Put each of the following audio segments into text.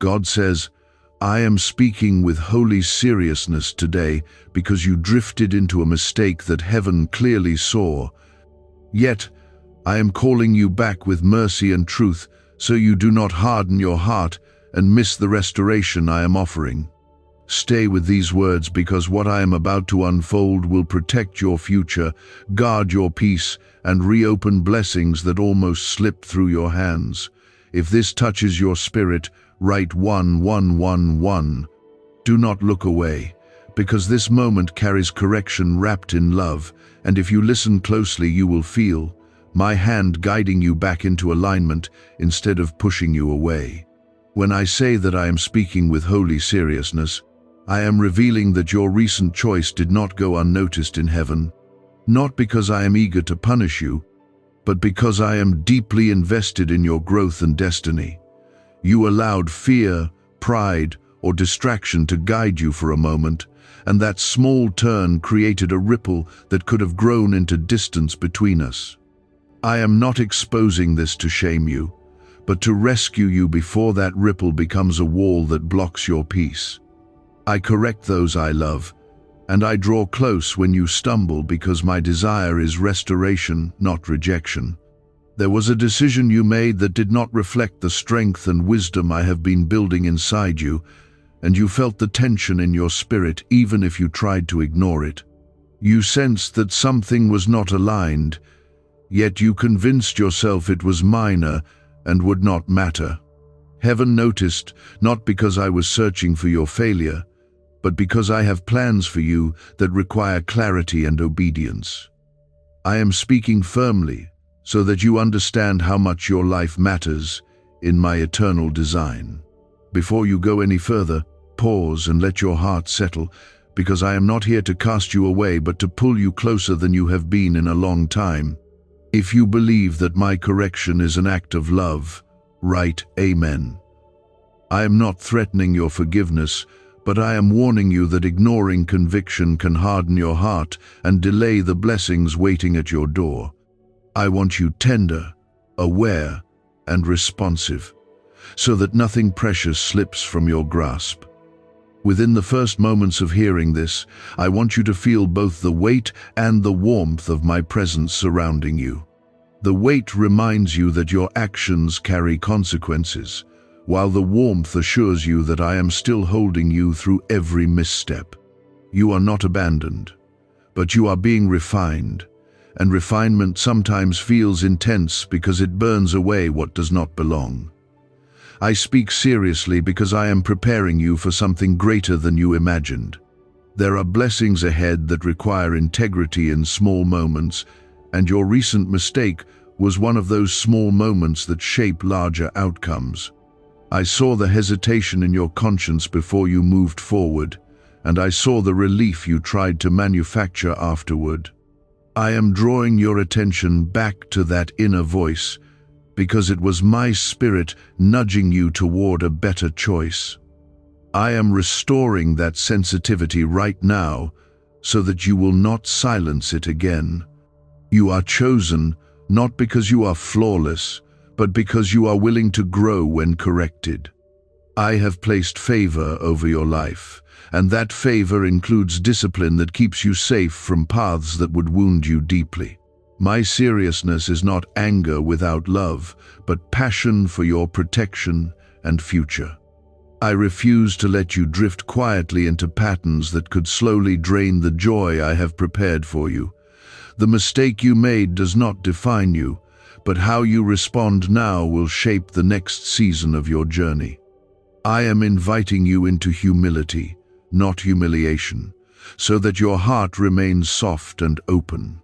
God says, I am speaking with holy seriousness today because you drifted into a mistake that heaven clearly saw. Yet, I am calling you back with mercy and truth so you do not harden your heart and miss the restoration I am offering. Stay with these words because what I am about to unfold will protect your future, guard your peace, and reopen blessings that almost slipped through your hands. If this touches your spirit, write 1111. Do not look away, because this moment carries correction wrapped in love, and if you listen closely you will feel my hand guiding you back into alignment instead of pushing you away. When I say that I am speaking with holy seriousness, I am revealing that your recent choice did not go unnoticed in heaven, not because I am eager to punish you, but because I am deeply invested in your growth and destiny. You allowed fear, pride, or distraction to guide you for a moment, and that small turn created a ripple that could have grown into distance between us. I am not exposing this to shame you, but to rescue you before that ripple becomes a wall that blocks your peace. I correct those I love, and I draw close when you stumble because my desire is restoration, not rejection. There was a decision you made that did not reflect the strength and wisdom I have been building inside you, and you felt the tension in your spirit even if you tried to ignore it. You sensed that something was not aligned, yet you convinced yourself it was minor and would not matter. Heaven noticed, not because I was searching for your failure, but because I have plans for you that require clarity and obedience. I am speaking firmly so that you understand how much your life matters in my eternal design. Before you go any further, pause and let your heart settle, because I am not here to cast you away but to pull you closer than you have been in a long time. If you believe that my correction is an act of love, write Amen. I am not threatening your forgiveness, but I am warning you that ignoring conviction can harden your heart and delay the blessings waiting at your door. I want you tender, aware, and responsive, so that nothing precious slips from your grasp. Within the first moments of hearing this, I want you to feel both the weight and the warmth of my presence surrounding you. The weight reminds you that your actions carry consequences, while the warmth assures you that I am still holding you through every misstep. You are not abandoned, but you are being refined, and refinement sometimes feels intense because it burns away what does not belong. I speak seriously because I am preparing you for something greater than you imagined. There are blessings ahead that require integrity in small moments, and your recent mistake was one of those small moments that shape larger outcomes. I saw the hesitation in your conscience before you moved forward, and I saw the relief you tried to manufacture afterward. I am drawing your attention back to that inner voice, because it was my spirit nudging you toward a better choice. I am restoring that sensitivity right now so that you will not silence it again. You are chosen not because you are flawless, but because you are willing to grow when corrected. I have placed favor over your life, and that favor includes discipline that keeps you safe from paths that would wound you deeply. My seriousness is not anger without love, but passion for your protection and future. I refuse to let you drift quietly into patterns that could slowly drain the joy I have prepared for you. The mistake you made does not define you, but how you respond now will shape the next season of your journey. I am inviting you into humility, not humiliation, so that your heart remains soft and open.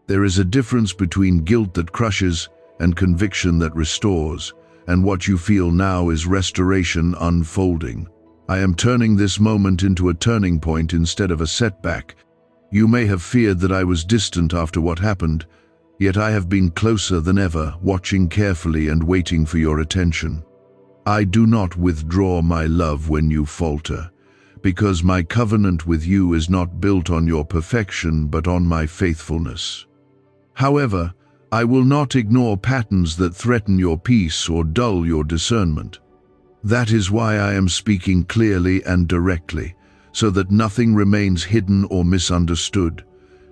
There is a difference between guilt that crushes and conviction that restores, and what you feel now is restoration unfolding. I am turning this moment into a turning point instead of a setback. You may have feared that I was distant after what happened, yet I have been closer than ever, watching carefully and waiting for your attention. I do not withdraw my love when you falter, because my covenant with you is not built on your perfection but on my faithfulness. However, I will not ignore patterns that threaten your peace or dull your discernment. That is why I am speaking clearly and directly, so that nothing remains hidden or misunderstood.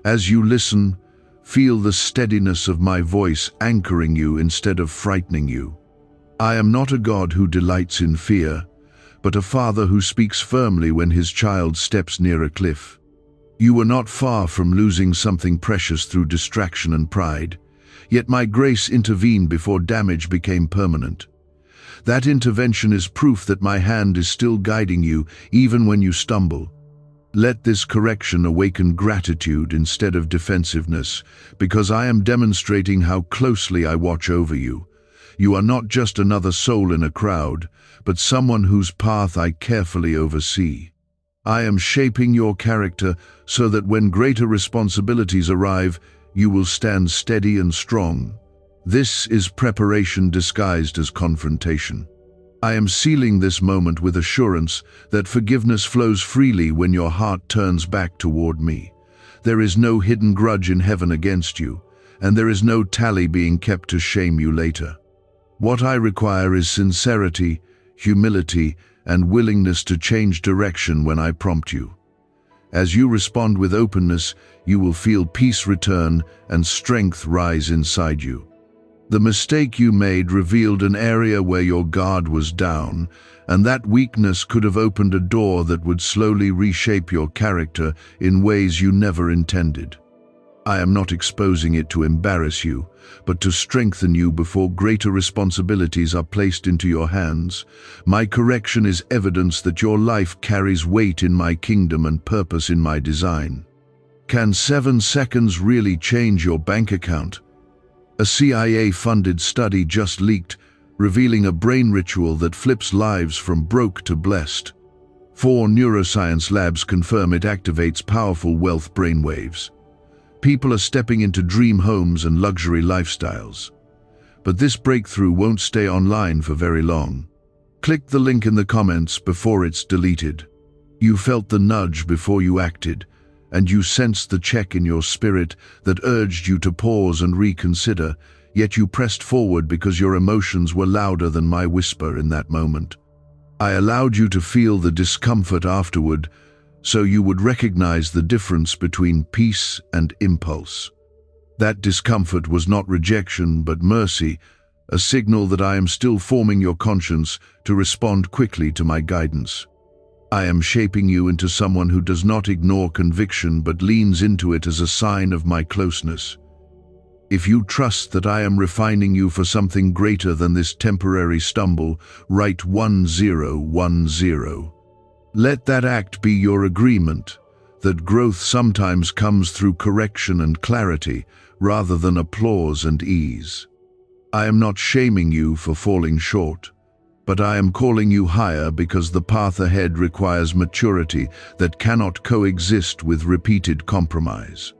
As you listen, feel the steadiness of my voice anchoring you instead of frightening you. I am not a God who delights in fear, but a father who speaks firmly when his child steps near a cliff. You were not far from losing something precious through distraction and pride, yet my grace intervened before damage became permanent. That intervention is proof that my hand is still guiding you even when you stumble. Let this correction awaken gratitude instead of defensiveness, because I am demonstrating how closely I watch over you. You are not just another soul in a crowd, but someone whose path I carefully oversee. I am shaping your character so that when greater responsibilities arrive, you will stand steady and strong. This is preparation disguised as confrontation. I am sealing this moment with assurance that forgiveness flows freely when your heart turns back toward me. There is no hidden grudge in heaven against you, and there is no tally being kept to shame you later. What I require is sincerity, humility, and willingness to change direction when I prompt you. As you respond with openness, you will feel peace return and strength rise inside you. The mistake you made revealed an area where your guard was down, and that weakness could have opened a door that would slowly reshape your character in ways you never intended. I am not exposing it to embarrass you, but to strengthen you before greater responsibilities are placed into your hands. My correction is evidence that your life carries weight in my kingdom and purpose in my design. Can 7 seconds really change your bank account? A CIA-funded study just leaked, revealing a brain ritual that flips lives from broke to blessed. 4 neuroscience labs confirm it activates powerful wealth brainwaves. People are stepping into dream homes and luxury lifestyles. But this breakthrough won't stay online for very long. Click the link in the comments before it's deleted. You felt the nudge before you acted, and you sensed the check in your spirit that urged you to pause and reconsider, yet you pressed forward because your emotions were louder than my whisper in that moment. I allowed you to feel the discomfort afterward, so you would recognize the difference between peace and impulse. That discomfort was not rejection but mercy, a signal that I am still forming your conscience to respond quickly to my guidance. I am shaping you into someone who does not ignore conviction but leans into it as a sign of my closeness. If you trust that I am refining you for something greater than this temporary stumble, write 1010. Let that act be your agreement, that growth sometimes comes through correction and clarity rather than applause and ease. I am not shaming you for falling short, but I am calling you higher because the path ahead requires maturity that cannot coexist with repeated compromise.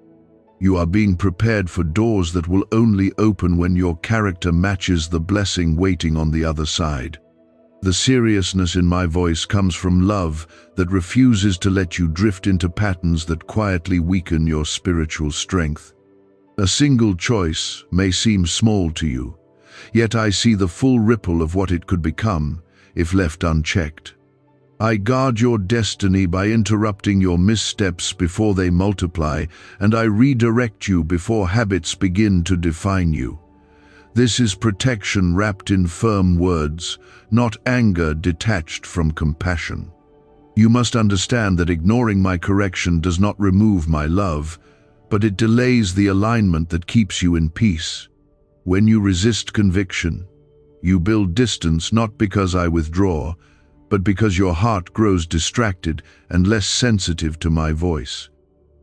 You are being prepared for doors that will only open when your character matches the blessing waiting on the other side. The seriousness in my voice comes from love that refuses to let you drift into patterns that quietly weaken your spiritual strength. A single choice may seem small to you, yet I see the full ripple of what it could become if left unchecked. I guard your destiny by interrupting your missteps before they multiply, and I redirect you before habits begin to define you. This is protection wrapped in firm words, not anger detached from compassion. You must understand that ignoring my correction does not remove my love, but it delays the alignment that keeps you in peace. When you resist conviction, you build distance not because I withdraw, but because your heart grows distracted and less sensitive to my voice.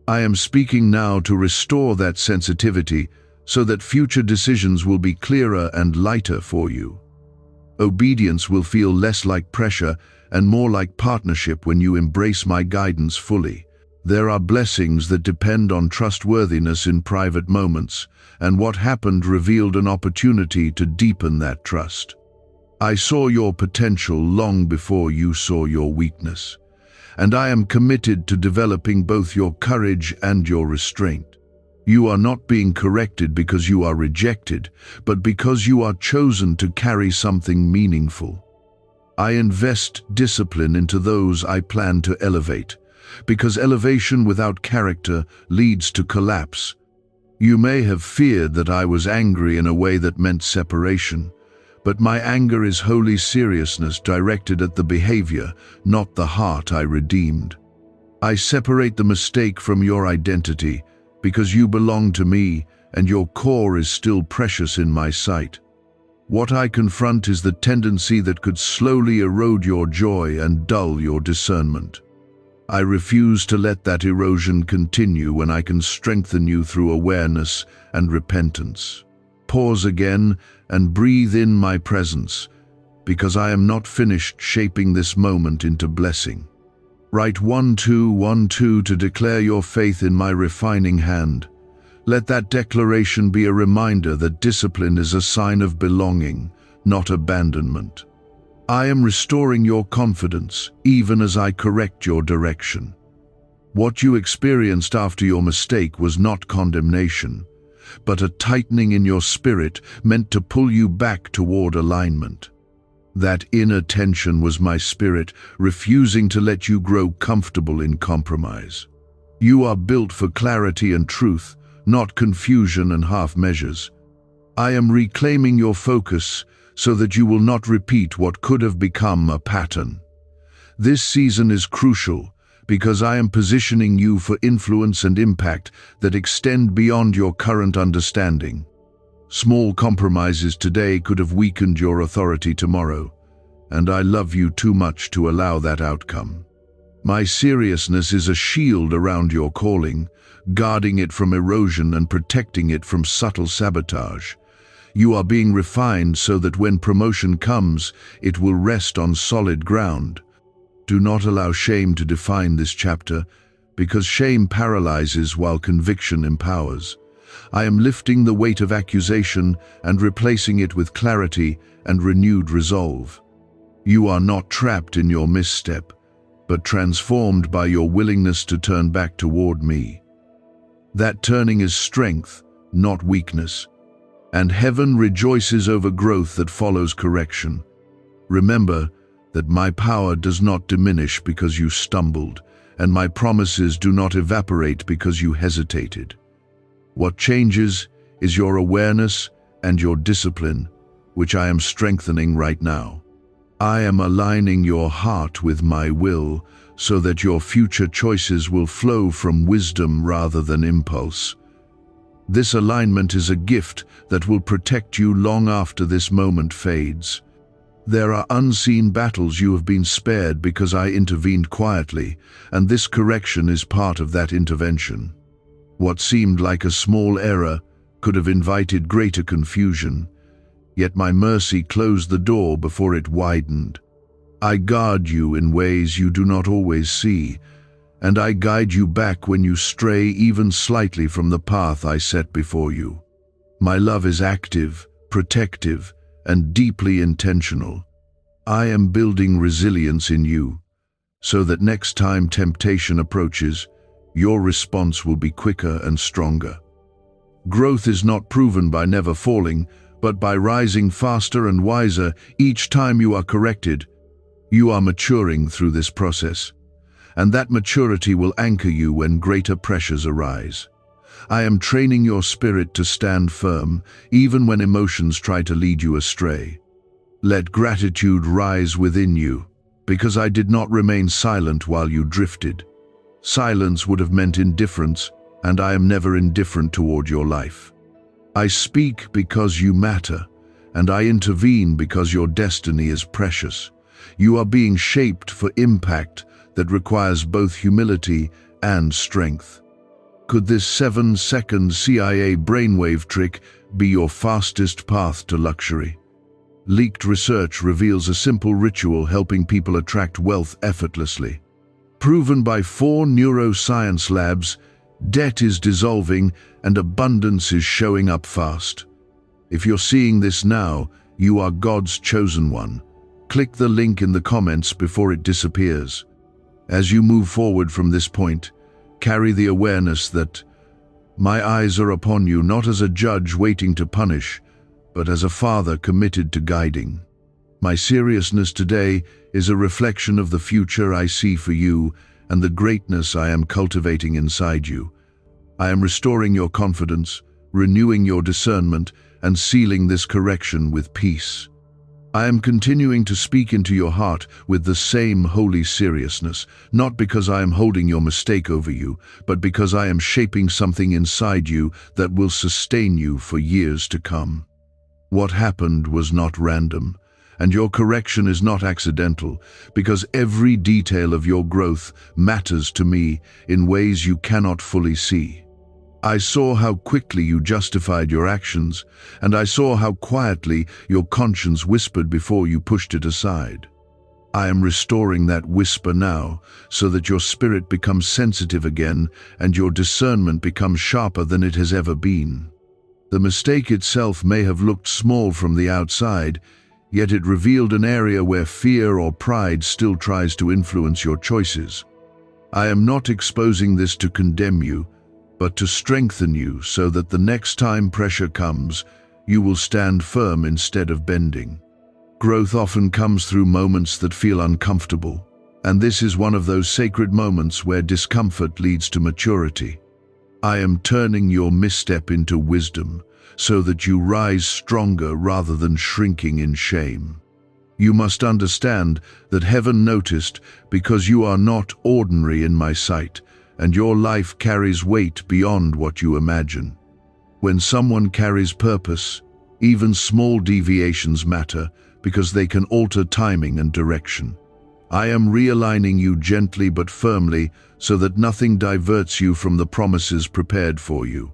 I am speaking now to restore that sensitivity so that future decisions will be clearer and lighter for you. Obedience will feel less like pressure and more like partnership when you embrace my guidance fully. There are blessings that depend on trustworthiness in private moments, and what happened revealed an opportunity to deepen that trust. I saw your potential long before you saw your weakness, and I am committed to developing both your courage and your restraint. You are not being corrected because you are rejected, but because you are chosen to carry something meaningful. I invest discipline into those I plan to elevate, because elevation without character leads to collapse. You may have feared that I was angry in a way that meant separation, but my anger is holy seriousness directed at the behavior, not the heart I redeemed. I separate the mistake from your identity, because you belong to me and your core is still precious in my sight. What I confront is the tendency that could slowly erode your joy and dull your discernment. I refuse to let that erosion continue when I can strengthen you through awareness and repentance. Pause again and breathe in my presence, because I am not finished shaping this moment into blessing. Write 1212 to declare your faith in my refining hand. Let that declaration be a reminder that discipline is a sign of belonging, not abandonment. I am restoring your confidence, even as I correct your direction. What you experienced after your mistake was not condemnation, but a tightening in your spirit meant to pull you back toward alignment. That inner tension was my spirit refusing to let you grow comfortable in compromise. You are built for clarity and truth, not confusion and half measures. I am reclaiming your focus so that you will not repeat what could have become a pattern. This season is crucial because I am positioning you for influence and impact that extend beyond your current understanding. Small compromises today could have weakened your authority tomorrow, and I love you too much to allow that outcome. My seriousness is a shield around your calling, guarding it from erosion and protecting it from subtle sabotage. You are being refined so that when promotion comes, it will rest on solid ground. Do not allow shame to define this chapter, because shame paralyzes while conviction empowers. I am lifting the weight of accusation and replacing it with clarity and renewed resolve. You are not trapped in your misstep, but transformed by your willingness to turn back toward me. That turning is strength, not weakness, and heaven rejoices over growth that follows correction. Remember that my power does not diminish because you stumbled, and my promises do not evaporate because you hesitated. What changes is your awareness and your discipline, which I am strengthening right now. I am aligning your heart with my will so that your future choices will flow from wisdom rather than impulse. This alignment is a gift that will protect you long after this moment fades. There are unseen battles you have been spared because I intervened quietly, and this correction is part of that intervention. What seemed like a small error could have invited greater confusion, yet my mercy closed the door before it widened. I guard you in ways you do not always see, and I guide you back when you stray even slightly from the path I set before you. My love is active, protective, and deeply intentional. I am building resilience in you, so that next time temptation approaches, your response will be quicker and stronger. Growth is not proven by never falling, but by rising faster and wiser each time you are corrected. You are maturing through this process, and that maturity will anchor you when greater pressures arise. I am training your spirit to stand firm, even when emotions try to lead you astray. Let gratitude rise within you, because I did not remain silent while you drifted. Silence would have meant indifference, and I am never indifferent toward your life. I speak because you matter, and I intervene because your destiny is precious. You are being shaped for impact that requires both humility and strength. Could this 7-second CIA brainwave trick be your fastest path to luxury? Leaked research reveals a simple ritual helping people attract wealth effortlessly. Proven by 4 neuroscience labs, debt is dissolving and abundance is showing up fast. If you're seeing this now, you are God's chosen one. Click the link in the comments before it disappears. As you move forward from this point, carry the awareness that my eyes are upon you not as a judge waiting to punish, but as a father committed to guiding. My seriousness today is a reflection of the future I see for you and the greatness I am cultivating inside you. I am restoring your confidence, renewing your discernment, and sealing this correction with peace. I am continuing to speak into your heart with the same holy seriousness, not because I am holding your mistake over you, but because I am shaping something inside you that will sustain you for years to come. What happened was not random, and your correction is not accidental, because every detail of your growth matters to me in ways you cannot fully see. I saw how quickly you justified your actions, and I saw how quietly your conscience whispered before you pushed it aside. I am restoring that whisper now, so that your spirit becomes sensitive again and your discernment becomes sharper than it has ever been. The mistake itself may have looked small from the outside, yet it revealed an area where fear or pride still tries to influence your choices. I am not exposing this to condemn you, but to strengthen you so that the next time pressure comes, you will stand firm instead of bending. Growth often comes through moments that feel uncomfortable, and this is one of those sacred moments where discomfort leads to maturity. I am turning your misstep into wisdom so that you rise stronger rather than shrinking in shame. You must understand that heaven noticed because you are not ordinary in my sight, and your life carries weight beyond what you imagine. When someone carries purpose, even small deviations matter because they can alter timing and direction. I am realigning you gently but firmly so that nothing diverts you from the promises prepared for you.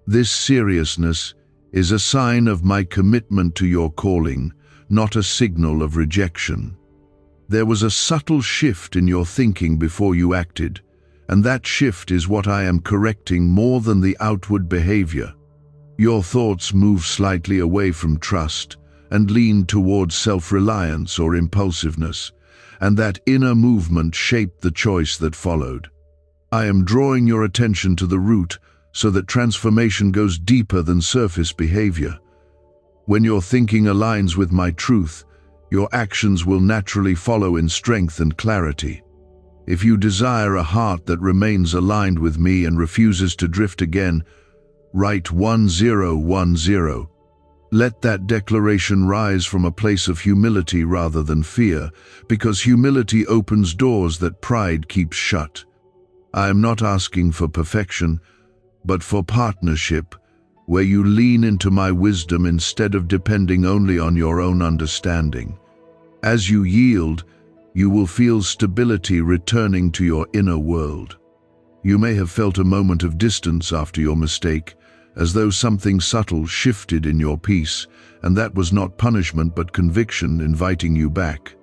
This seriousness is a sign of my commitment to your calling, not a signal of rejection. There was a subtle shift in your thinking before you acted, and that shift is what I am correcting more than the outward behavior. Your thoughts move slightly away from trust and lean towards self-reliance or impulsiveness, and that inner movement shaped the choice that followed. I am drawing your attention to the root so that transformation goes deeper than surface behavior. When your thinking aligns with my truth, your actions will naturally follow in strength and clarity. If you desire a heart that remains aligned with me and refuses to drift again, write 1010. Let that declaration rise from a place of humility rather than fear, because humility opens doors that pride keeps shut. I am not asking for perfection, but for partnership, where you lean into my wisdom instead of depending only on your own understanding. As you yield, you will feel stability returning to your inner world. You may have felt a moment of distance after your mistake, as though something subtle shifted in your peace, and that was not punishment but conviction inviting you back.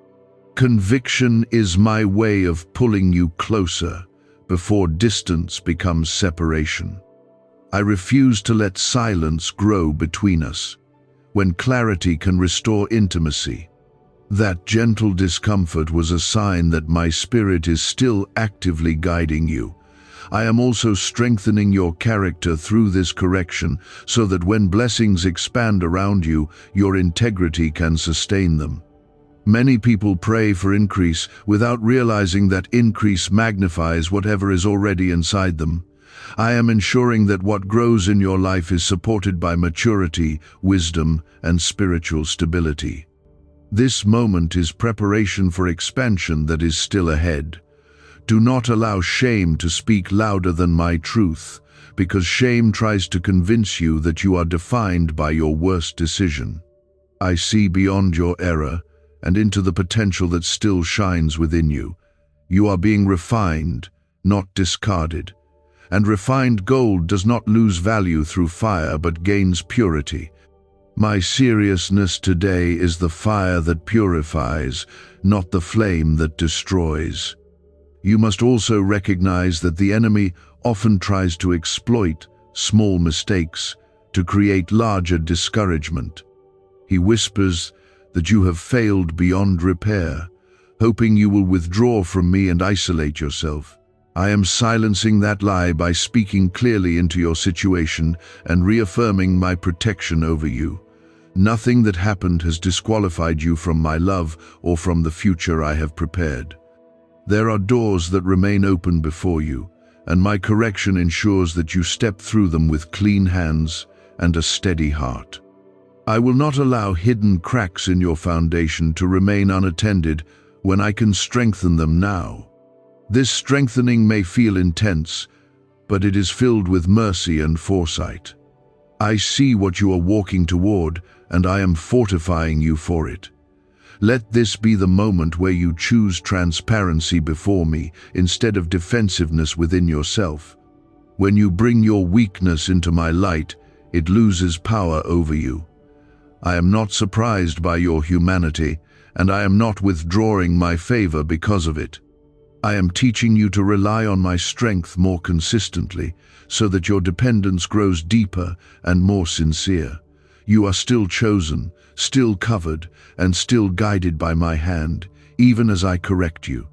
Conviction is my way of pulling you closer before distance becomes separation. I refuse to let silence grow between us, when clarity can restore intimacy. That gentle discomfort was a sign that my spirit is still actively guiding you. I am also strengthening your character through this correction so that when blessings expand around you, your integrity can sustain them. Many people pray for increase without realizing that increase magnifies whatever is already inside them. I am ensuring that what grows in your life is supported by maturity, wisdom, and spiritual stability. This moment is preparation for expansion that is still ahead. Do not allow shame to speak louder than my truth, because shame tries to convince you that you are defined by your worst decision. I see beyond your error and into the potential that still shines within you. You are being refined, not discarded. And refined gold does not lose value through fire but gains purity. My seriousness today is the fire that purifies, not the flame that destroys. You must also recognize that the enemy often tries to exploit small mistakes to create larger discouragement. He whispers that you have failed beyond repair, hoping you will withdraw from me and isolate yourself. I am silencing that lie by speaking clearly into your situation and reaffirming my protection over you. Nothing that happened has disqualified you from my love or from the future I have prepared. There are doors that remain open before you, and my correction ensures that you step through them with clean hands and a steady heart. I will not allow hidden cracks in your foundation to remain unattended when I can strengthen them now. This strengthening may feel intense, but it is filled with mercy and foresight. I see what you are walking toward, and I am fortifying you for it. Let this be the moment where you choose transparency before me instead of defensiveness within yourself. When you bring your weakness into my light, it loses power over you. I am not surprised by your humanity, and I am not withdrawing my favor because of it. I am teaching you to rely on my strength more consistently, so that your dependence grows deeper and more sincere. You are still chosen, still covered, and still guided by my hand, even as I correct you.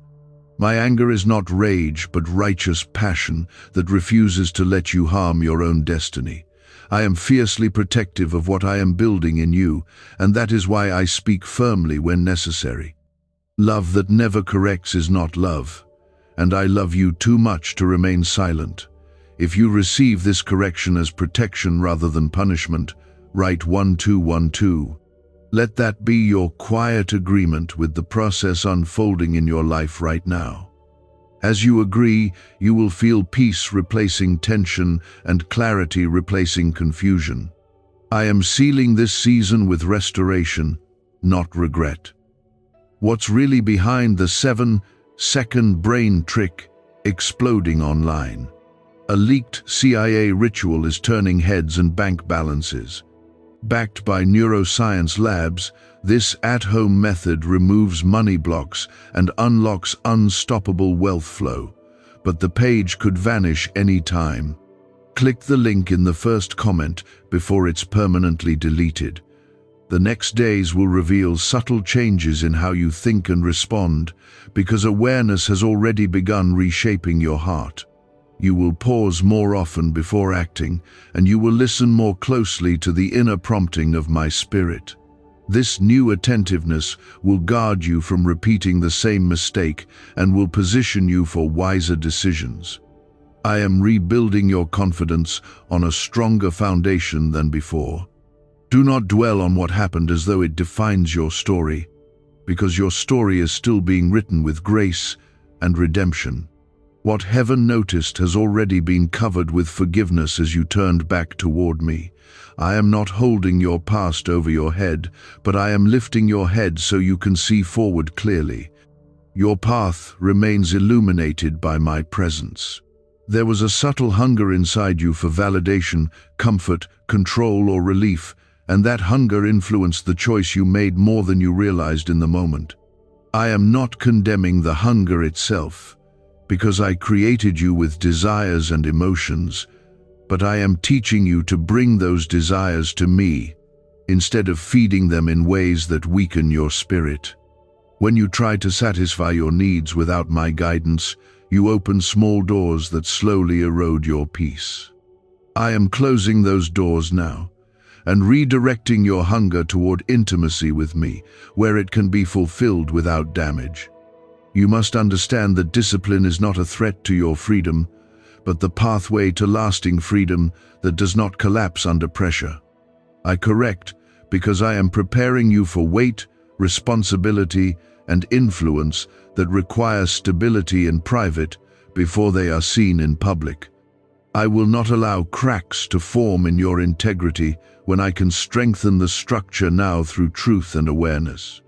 My anger is not rage, but righteous passion that refuses to let you harm your own destiny. I am fiercely protective of what I am building in you, and that is why I speak firmly when necessary. Love that never corrects is not love, and I love you too much to remain silent. If you receive this correction as protection rather than punishment, write 1212. Let that be your quiet agreement with the process unfolding in your life right now. As you agree, you will feel peace replacing tension and clarity replacing confusion. I am sealing this season with restoration, not regret. What's really behind the 7-second brain trick exploding online? A leaked CIA ritual is turning heads and bank balances. Backed by neuroscience labs, this at-home method removes money blocks and unlocks unstoppable wealth flow, but the page could vanish any time. Click the link in the first comment before it's permanently deleted. The next days will reveal subtle changes in how you think and respond, because awareness has already begun reshaping your heart. You will pause more often before acting, and you will listen more closely to the inner prompting of my spirit. This new attentiveness will guard you from repeating the same mistake and will position you for wiser decisions. I am rebuilding your confidence on a stronger foundation than before. Do not dwell on what happened as though it defines your story, because your story is still being written with grace and redemption. What heaven noticed has already been covered with forgiveness as you turned back toward me. I am not holding your past over your head, but I am lifting your head so you can see forward clearly. Your path remains illuminated by my presence. There was a subtle hunger inside you for validation, comfort, control, or relief, and that hunger influenced the choice you made more than you realized in the moment. I am not condemning the hunger itself, because I created you with desires and emotions, but I am teaching you to bring those desires to me, instead of feeding them in ways that weaken your spirit. When you try to satisfy your needs without my guidance, you open small doors that slowly erode your peace. I am closing those doors now, and redirecting your hunger toward intimacy with me, where it can be fulfilled without damage. You must understand that discipline is not a threat to your freedom, but the pathway to lasting freedom that does not collapse under pressure. I correct because I am preparing you for weight, responsibility, and influence that require stability in private before they are seen in public. I will not allow cracks to form in your integrity when I can strengthen the structure now through truth and awareness.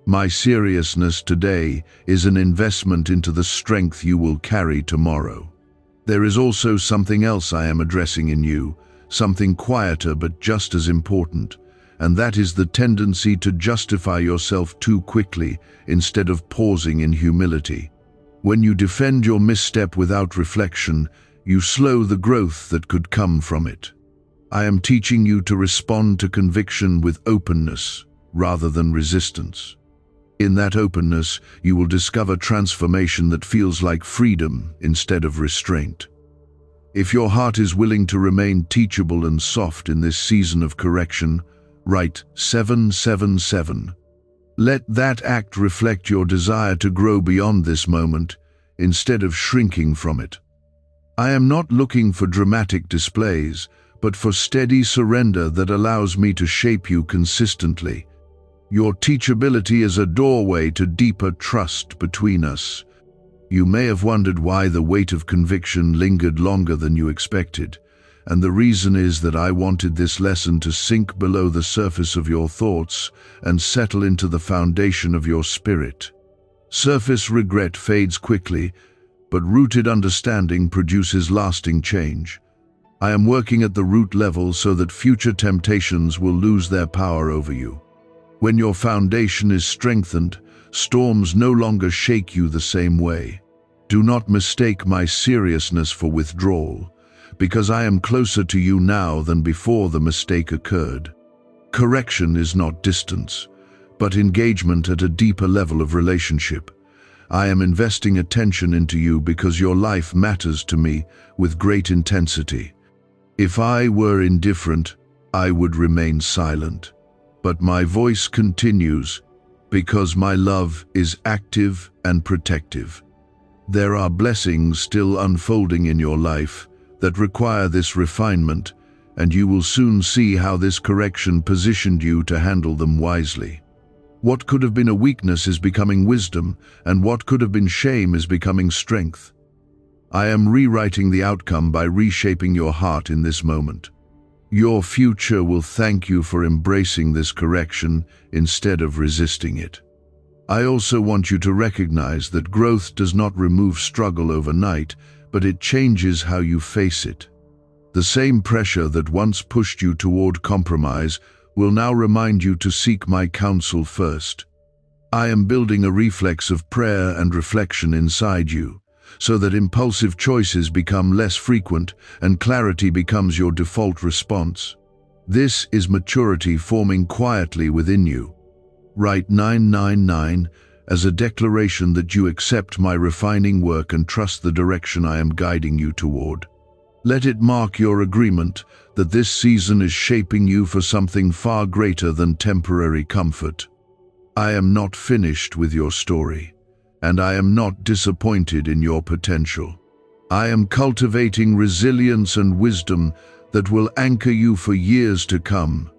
My seriousness today is an investment into the strength you will carry tomorrow. There is also something else I am addressing in you, something quieter but just as important, and that is the tendency to justify yourself too quickly instead of pausing in humility. When you defend your misstep without reflection, you slow the growth that could come from it. I am teaching you to respond to conviction with openness rather than resistance. In that openness, you will discover transformation that feels like freedom instead of restraint. If your heart is willing to remain teachable and soft in this season of correction, Write 777. Let that act reflect your desire to grow beyond this moment, instead of shrinking from it. I am not looking for dramatic displays, but for steady surrender that allows me to shape you consistently. Your teachability is a doorway to deeper trust between us. You may have wondered why the weight of conviction lingered longer than you expected, and the reason is that I wanted this lesson to sink below the surface of your thoughts and settle into the foundation of your spirit. Surface regret fades quickly, but rooted understanding produces lasting change. I am working at the root level so that future temptations will lose their power over you. When your foundation is strengthened, storms no longer shake you the same way. Do not mistake my seriousness for withdrawal, because I am closer to you now than before the mistake occurred. Correction is not distance, but engagement at a deeper level of relationship. I am investing attention into you because your life matters to me with great intensity. If I were indifferent, I would remain silent. But my voice continues because my love is active and protective. There are blessings still unfolding in your life that require this refinement, and you will soon see how this correction positioned you to handle them wisely. What could have been a weakness is becoming wisdom, and what could have been shame is becoming strength. I am rewriting the outcome by reshaping your heart in this moment. Your future will thank you for embracing this correction instead of resisting it. I also want you to recognize that growth does not remove struggle overnight, but it changes how you face it. The same pressure that once pushed you toward compromise will now remind you to seek my counsel first. I am building a reflex of prayer and reflection inside you, so that impulsive choices become less frequent and clarity becomes your default response. This is maturity forming quietly within you. Write 999 as a declaration that you accept my refining work and trust the direction I am guiding you toward. Let it mark your agreement that this season is shaping you for something far greater than temporary comfort. I am not finished with your story, and I am not disappointed in your potential. I am cultivating resilience and wisdom that will anchor you for years to come.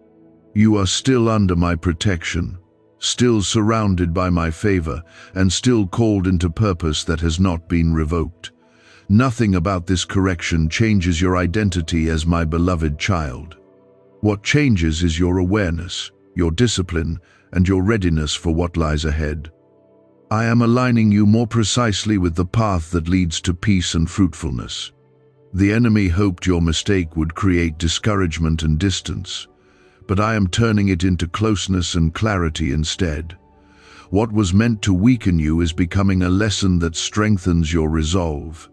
You are still under my protection, still surrounded by my favor, and still called into purpose that has not been revoked. Nothing about this correction changes your identity as my beloved child. What changes is your awareness, your discipline, and your readiness for what lies ahead. I am aligning you more precisely with the path that leads to peace and fruitfulness. The enemy hoped your mistake would create discouragement and distance, but I am turning it into closeness and clarity instead. What was meant to weaken you is becoming a lesson that strengthens your resolve.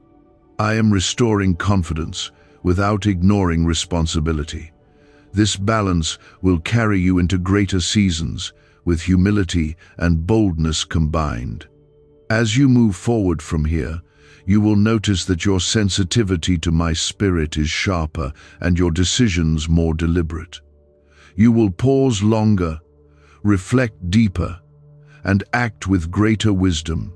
I am restoring confidence without ignoring responsibility. This balance will carry you into greater seasons with humility and boldness combined. As you move forward from here, you will notice that your sensitivity to my spirit is sharper and your decisions more deliberate. You will pause longer, reflect deeper, and act with greater wisdom.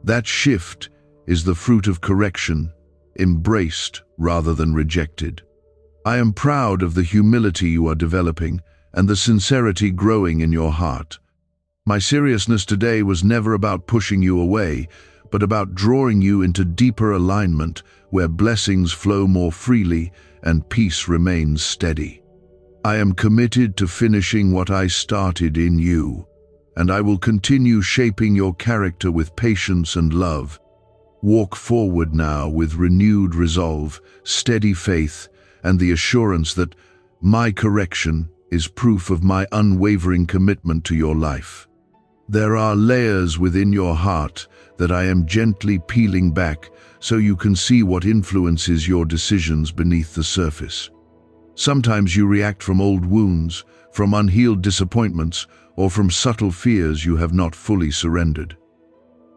That shift is the fruit of correction, embraced rather than rejected. I am proud of the humility you are developing and the sincerity growing in your heart. My seriousness today was never about pushing you away, but about drawing you into deeper alignment where blessings flow more freely and peace remains steady. I am committed to finishing what I started in you, and I will continue shaping your character with patience and love. Walk forward now with renewed resolve, steady faith, and the assurance that my correction is proof of my unwavering commitment to your life. There are layers within your heart that I am gently peeling back so you can see what influences your decisions beneath the surface. Sometimes you react from old wounds, from unhealed disappointments, or from subtle fears you have not fully surrendered.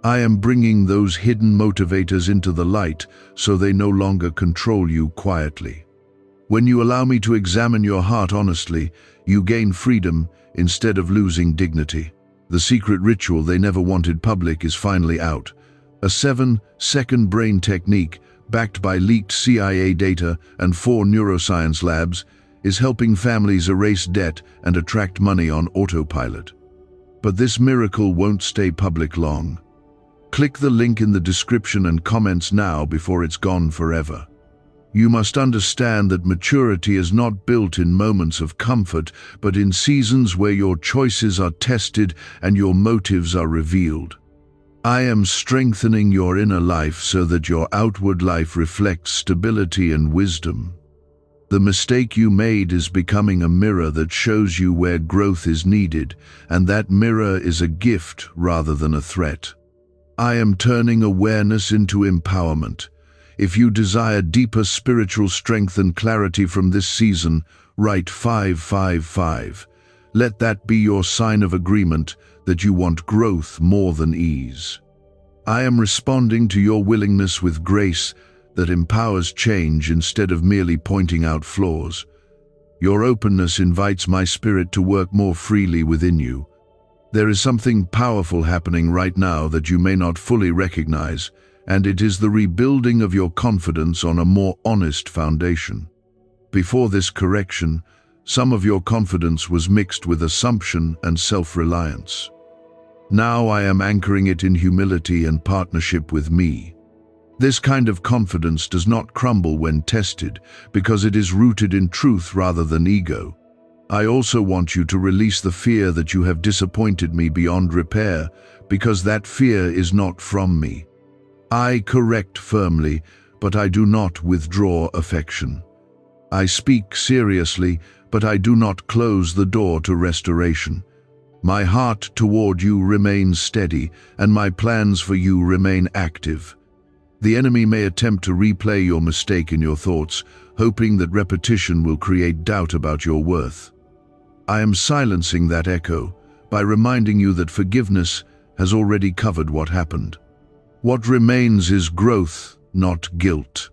I am bringing those hidden motivators into the light so they no longer control you quietly. When you allow me to examine your heart honestly, you gain freedom instead of losing dignity. The secret ritual they never wanted public is finally out. A 7-second brain technique, backed by leaked CIA data and 4 neuroscience labs, is helping families erase debt and attract money on autopilot. But this miracle won't stay public long. Click the link in the description and comments now before it's gone forever. You must understand that maturity is not built in moments of comfort, but in seasons where your choices are tested and your motives are revealed. I am strengthening your inner life so that your outward life reflects stability and wisdom. The mistake you made is becoming a mirror that shows you where growth is needed, and that mirror is a gift rather than a threat. I am turning awareness into empowerment. If you desire deeper spiritual strength and clarity from this season, write 555. Let that be your sign of agreement that you want growth more than ease. I am responding to your willingness with grace that empowers change instead of merely pointing out flaws. Your openness invites my spirit to work more freely within you. There is something powerful happening right now that you may not fully recognize, and it is the rebuilding of your confidence on a more honest foundation. Before this correction, some of your confidence was mixed with assumption and self-reliance. Now I am anchoring it in humility and partnership with me. This kind of confidence does not crumble when tested, because it is rooted in truth rather than ego. I also want you to release the fear that you have disappointed me beyond repair, because that fear is not from me. I correct firmly, but I do not withdraw affection. I speak seriously, but I do not close the door to restoration. My heart toward you remains steady, and my plans for you remain active. The enemy may attempt to replay your mistake in your thoughts, hoping that repetition will create doubt about your worth. I am silencing that echo by reminding you that forgiveness has already covered what happened. What remains is growth, not guilt.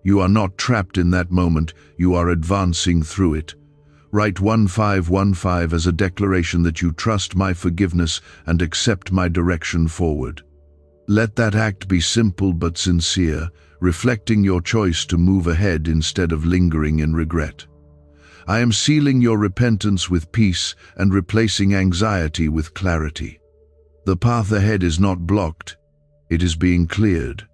You are not trapped in that moment, you are advancing through it. Write 1515 as a declaration that you trust my forgiveness and accept my direction forward. Let that act be simple but sincere, reflecting your choice to move ahead instead of lingering in regret. I am sealing your repentance with peace and replacing anxiety with clarity. The path ahead is not blocked, it is being cleared.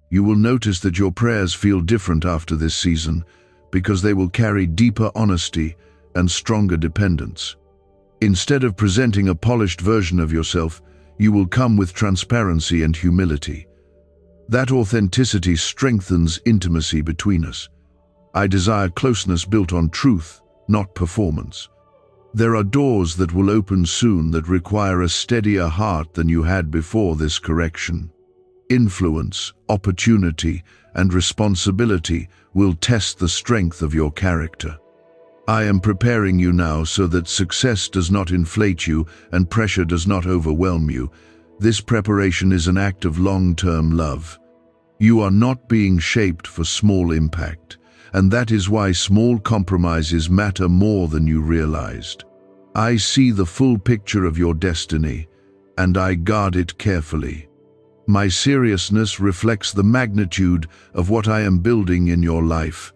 You will notice that your prayers feel different after this season, because they will carry deeper honesty and stronger dependence. Instead of presenting a polished version of yourself, you will come with transparency and humility. That authenticity strengthens intimacy between us. I desire closeness built on truth, not performance. There are doors that will open soon that require a steadier heart than you had before this correction. Influence, opportunity, and responsibility will test the strength of your character. I am preparing you now so that success does not inflate you and pressure does not overwhelm you. This preparation is an act of long-term love. You are not being shaped for small impact, and that is why small compromises matter more than you realized. I see the full picture of your destiny, and I guard it carefully. My seriousness reflects the magnitude of what I am building in your life.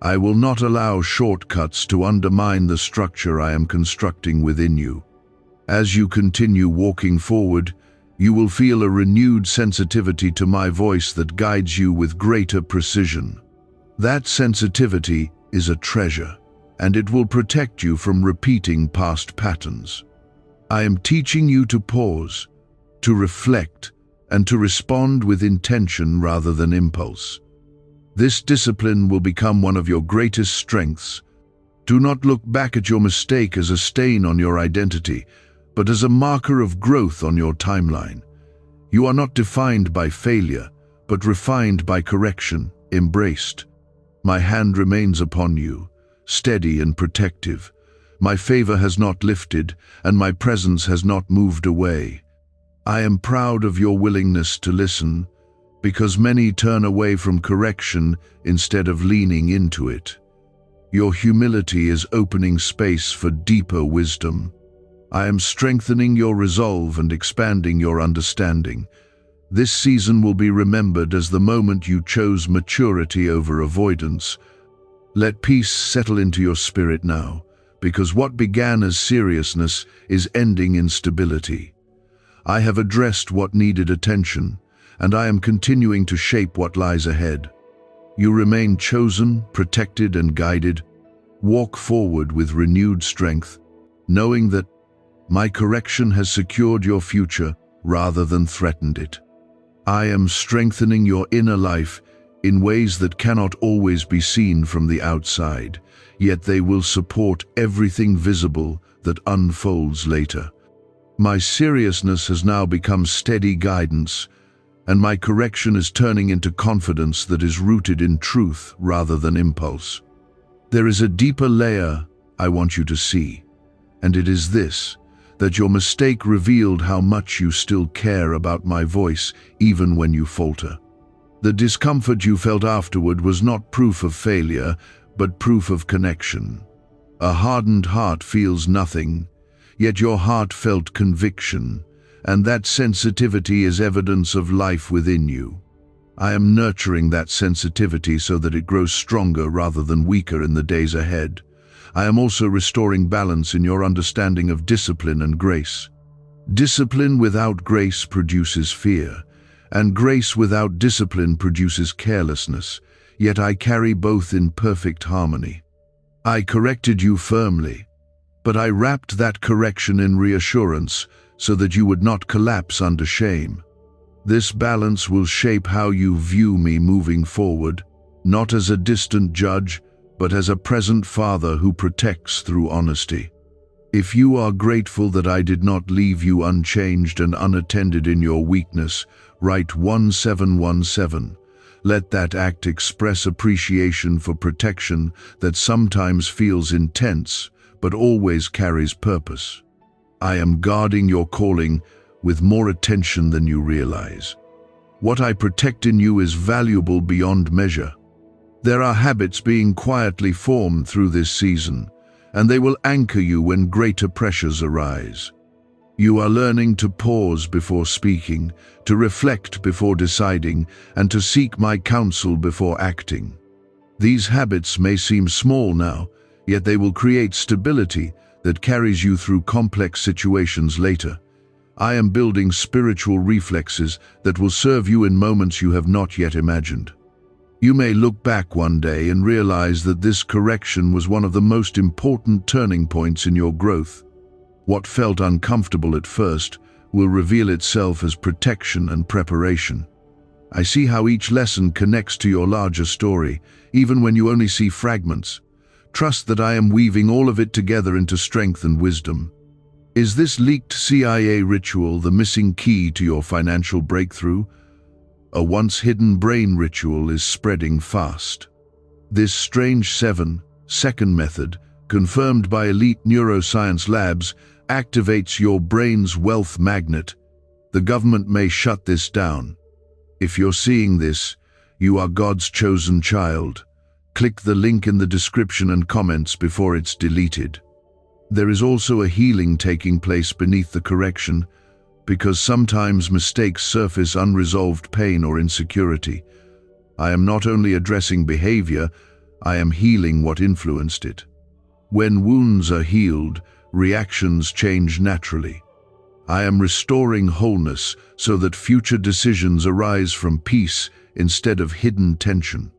I will not allow shortcuts to undermine the structure I am constructing within you. As you continue walking forward, you will feel a renewed sensitivity to my voice that guides you with greater precision. That sensitivity is a treasure, and it will protect you from repeating past patterns. I am teaching you to pause, to reflect, and to respond with intention rather than impulse. This discipline will become one of your greatest strengths. Do not look back at your mistake as a stain on your identity, but as a marker of growth on your timeline. You are not defined by failure, but refined by correction, embraced. My hand remains upon you, steady and protective. My favor has not lifted, and my presence has not moved away. I am proud of your willingness to listen, because many turn away from correction instead of leaning into it. Your humility is opening space for deeper wisdom. I am strengthening your resolve and expanding your understanding. This season will be remembered as the moment you chose maturity over avoidance. Let peace settle into your spirit now, because what began as seriousness is ending in stability. I have addressed what needed attention, and I am continuing to shape what lies ahead. You remain chosen, protected, and guided. Walk forward with renewed strength, knowing that my correction has secured your future rather than threatened it. I am strengthening your inner life in ways that cannot always be seen from the outside, yet they will support everything visible that unfolds later. My seriousness has now become steady guidance, and my correction is turning into confidence that is rooted in truth rather than impulse. There is a deeper layer I want you to see, and it is this, that your mistake revealed how much you still care about my voice even when you falter. The discomfort you felt afterward was not proof of failure, but proof of connection. A hardened heart feels nothing, yet your heart felt conviction, and that sensitivity is evidence of life within you. I am nurturing that sensitivity so that it grows stronger rather than weaker in the days ahead. I am also restoring balance in your understanding of discipline and grace. Discipline without grace produces fear, and grace without discipline produces carelessness, yet I carry both in perfect harmony. I corrected you firmly, but I wrapped that correction in reassurance so that you would not collapse under shame. This balance will shape how you view me moving forward, not as a distant judge, but as a present father who protects through honesty. If you are grateful that I did not leave you unchanged and unattended in your weakness, write 1717. Let that act express appreciation for protection that sometimes feels intense, but always carries purpose. I am guarding your calling with more attention than you realize. What I protect in you is valuable beyond measure. There are habits being quietly formed through this season, and they will anchor you when greater pressures arise. You are learning to pause before speaking, to reflect before deciding, and to seek my counsel before acting. These habits may seem small now, yet they will create stability that carries you through complex situations later. I am building spiritual reflexes that will serve you in moments you have not yet imagined. You may look back one day and realize that this correction was one of the most important turning points in your growth. What felt uncomfortable at first will reveal itself as protection and preparation. I see how each lesson connects to your larger story, even when you only see fragments. Trust that I am weaving all of it together into strength and wisdom. Is this leaked CIA ritual the missing key to your financial breakthrough? A once hidden brain ritual is spreading fast. This strange 7-second method, confirmed by elite neuroscience labs, activates your brain's wealth magnet. The government may shut this down. If you're seeing this, you are God's chosen child. Click the link in the description and comments before it's deleted. There is also a healing taking place beneath the correction, because sometimes mistakes surface unresolved pain or insecurity. I am not only addressing behavior, I am healing what influenced it. When wounds are healed, reactions change naturally. I am restoring wholeness so that future decisions arise from peace instead of hidden tension.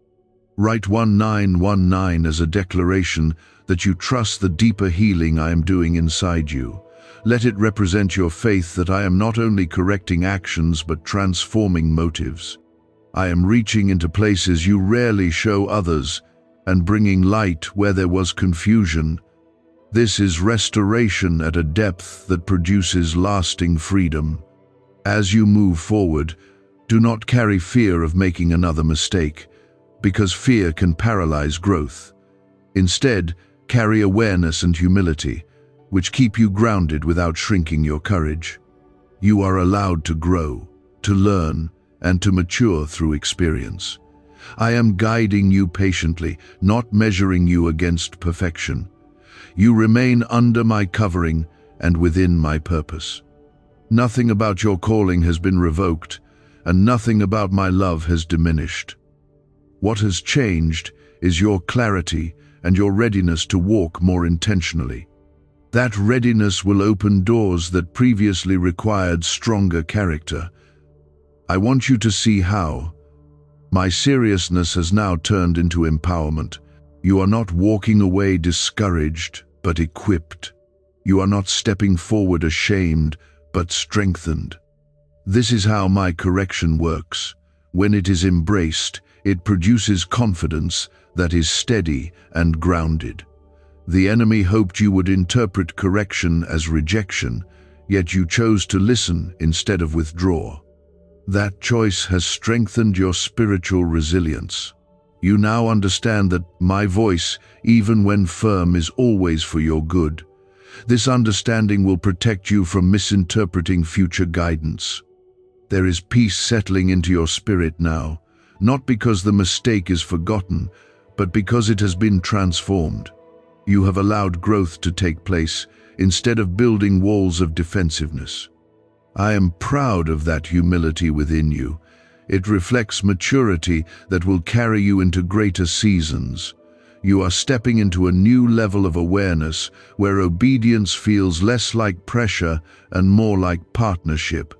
Write 1919 as a declaration that you trust the deeper healing I am doing inside you. Let it represent your faith that I am not only correcting actions but transforming motives. I am reaching into places you rarely show others and bringing light where there was confusion. This is restoration at a depth that produces lasting freedom. As you move forward, do not carry fear of making another mistake, because fear can paralyze growth. Instead, carry awareness and humility, which keep you grounded without shrinking your courage. You are allowed to grow, to learn, and to mature through experience. I am guiding you patiently, not measuring you against perfection. You remain under my covering and within my purpose. Nothing about your calling has been revoked, and nothing about my love has diminished. What has changed is your clarity and your readiness to walk more intentionally. That readiness will open doors that previously required stronger character. I want you to see how my seriousness has now turned into empowerment. You are not walking away discouraged, but equipped. You are not stepping forward ashamed, but strengthened. This is how my correction works. When it is embraced, it produces confidence that is steady and grounded. The enemy hoped you would interpret correction as rejection, yet you chose to listen instead of withdraw. That choice has strengthened your spiritual resilience. You now understand that my voice, even when firm, is always for your good. This understanding will protect you from misinterpreting future guidance. There is peace settling into your spirit now, not because the mistake is forgotten, but because it has been transformed. You have allowed growth to take place instead of building walls of defensiveness. I am proud of that humility within you. It reflects maturity that will carry you into greater seasons. You are stepping into a new level of awareness where obedience feels less like pressure and more like partnership.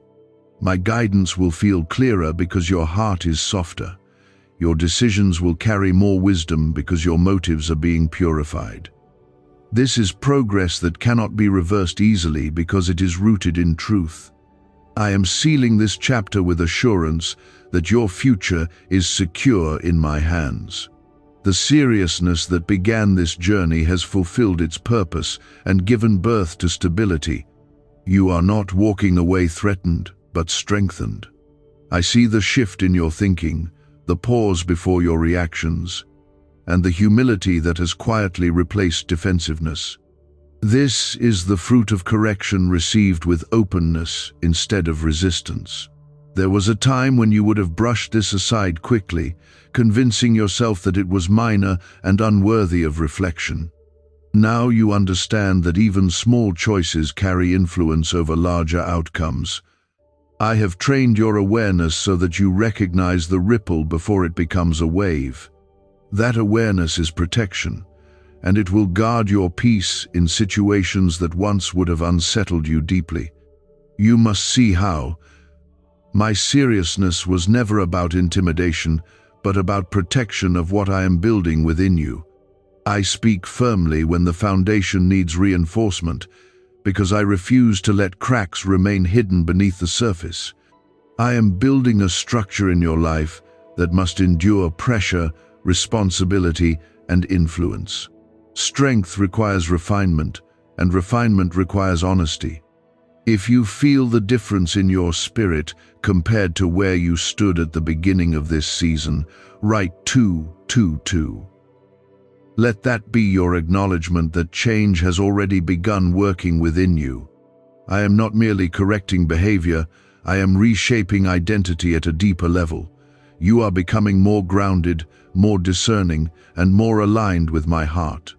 My guidance will feel clearer because your heart is softer. Your decisions will carry more wisdom because your motives are being purified. This is progress that cannot be reversed easily because it is rooted in truth. I am sealing this chapter with assurance that your future is secure in my hands. The seriousness that began this journey has fulfilled its purpose and given birth to stability. You are not walking away threatened, but strengthened. I see the shift in your thinking, the pause before your reactions, and the humility that has quietly replaced defensiveness. This is the fruit of correction received with openness instead of resistance. There was a time when you would have brushed this aside quickly, convincing yourself that it was minor and unworthy of reflection. Now you understand that even small choices carry influence over larger outcomes. I have trained your awareness so that you recognize the ripple before it becomes a wave. That awareness is protection, and it will guard your peace in situations that once would have unsettled you deeply. You must see how my seriousness was never about intimidation, but about protection of what I am building within you. I speak firmly when the foundation needs reinforcement, because I refuse to let cracks remain hidden beneath the surface. I am building a structure in your life that must endure pressure, responsibility, and influence. Strength requires refinement, and refinement requires honesty. If you feel the difference in your spirit compared to where you stood at the beginning of this season, write 222. Let that be your acknowledgement that change has already begun working within you. I am not merely correcting behavior, I am reshaping identity at a deeper level. You are becoming more grounded, more discerning, and more aligned with my heart.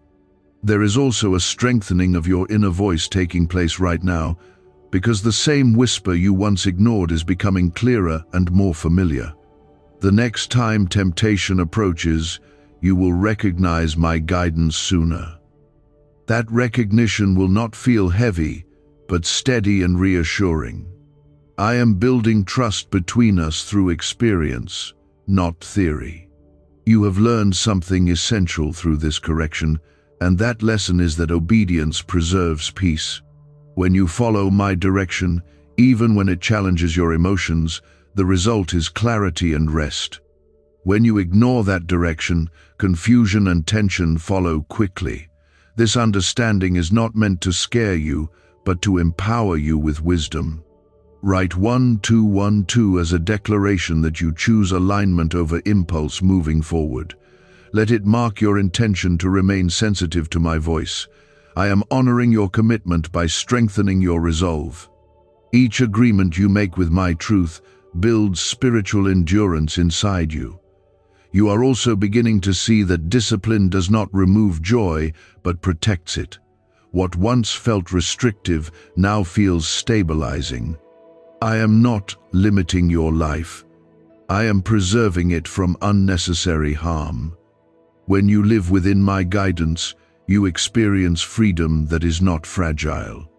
There is also a strengthening of your inner voice taking place right now, because the same whisper you once ignored is becoming clearer and more familiar. The next time temptation approaches, you will recognize my guidance sooner. That recognition will not feel heavy, but steady and reassuring. I am building trust between us through experience, not theory. You have learned something essential through this correction, and that lesson is that obedience preserves peace. When you follow my direction, even when it challenges your emotions, the result is clarity and rest. When you ignore that direction, confusion and tension follow quickly. This understanding is not meant to scare you, but to empower you with wisdom. Write 1212 as a declaration that you choose alignment over impulse moving forward. Let it mark your intention to remain sensitive to my voice. I am honoring your commitment by strengthening your resolve. Each agreement you make with my truth builds spiritual endurance inside you. You are also beginning to see that discipline does not remove joy, but protects it. What once felt restrictive now feels stabilizing. I am not limiting your life. I am preserving it from unnecessary harm. When you live within my guidance, you experience freedom that is not fragile.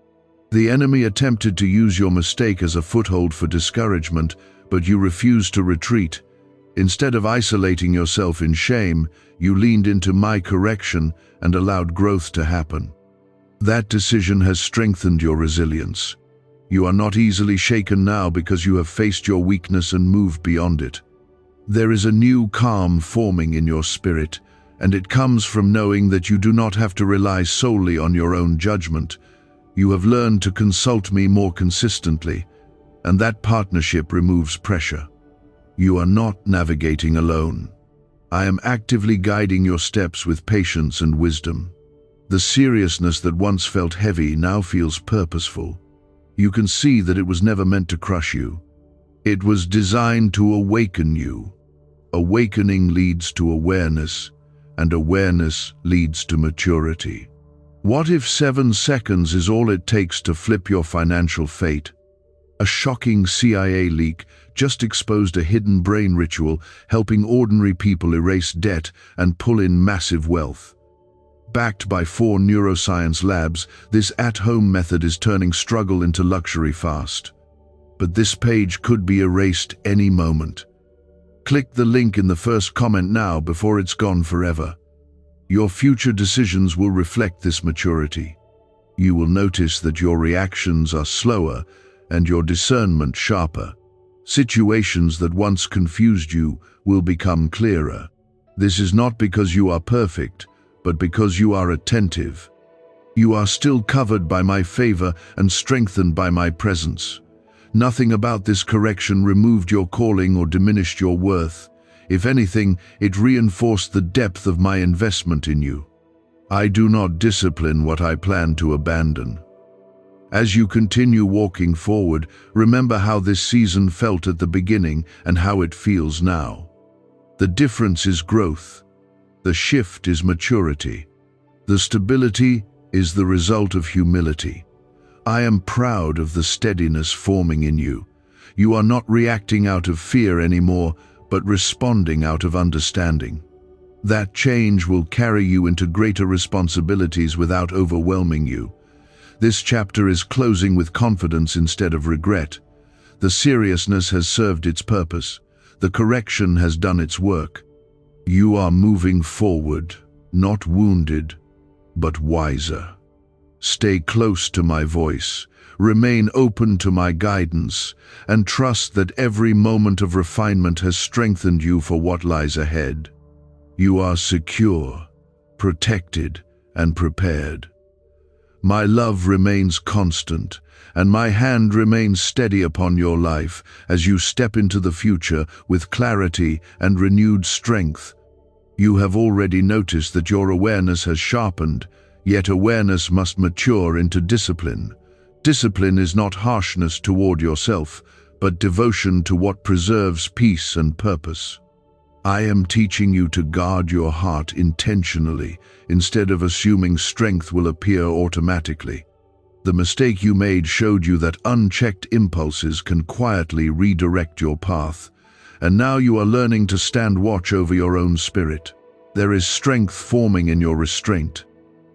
The enemy attempted to use your mistake as a foothold for discouragement, but you refused to retreat. Instead of isolating yourself in shame, you leaned into my correction and allowed growth to happen. That decision has strengthened your resilience. You are not easily shaken now because you have faced your weakness and moved beyond it. There is a new calm forming in your spirit, and it comes from knowing that you do not have to rely solely on your own judgment. You have learned to consult me more consistently, and that partnership removes pressure. You are not navigating alone. I am actively guiding your steps with patience and wisdom. The seriousness that once felt heavy now feels purposeful. You can see that it was never meant to crush you. It was designed to awaken you. Awakening leads to awareness, and awareness leads to maturity. What if 7 seconds is all it takes to flip your financial fate? A shocking CIA leak just exposed a hidden brain ritual helping ordinary people erase debt and pull in massive wealth. Backed by 4 neuroscience labs, this at-home method is turning struggle into luxury fast. But this page could be erased any moment. Click the link in the first comment now before it's gone forever. Your future decisions will reflect this maturity. You will notice that your reactions are slower and your discernment sharper. Situations that once confused you will become clearer. This is not because you are perfect, but because you are attentive. You are still covered by my favor and strengthened by my presence. Nothing about this correction removed your calling or diminished your worth. If anything, it reinforced the depth of my investment in you. I do not discipline what I plan to abandon. As you continue walking forward, remember how this season felt at the beginning and how it feels now. The difference is growth. The shift is maturity. The stability is the result of humility. I am proud of the steadiness forming in you. You are not reacting out of fear anymore, but responding out of understanding. That change will carry you into greater responsibilities without overwhelming you. This chapter is closing with confidence instead of regret. The seriousness has served its purpose. The correction has done its work. You are moving forward, not wounded, but wiser. Stay close to my voice, remain open to my guidance, and trust that every moment of refinement has strengthened you for what lies ahead. You are secure, protected, and prepared. My love remains constant, and my hand remains steady upon your life as you step into the future with clarity and renewed strength. You have already noticed that your awareness has sharpened, yet awareness must mature into discipline. Discipline is not harshness toward yourself, but devotion to what preserves peace and purpose. I am teaching you to guard your heart intentionally, instead of assuming strength will appear automatically. The mistake you made showed you that unchecked impulses can quietly redirect your path, and now you are learning to stand watch over your own spirit. There is strength forming in your restraint.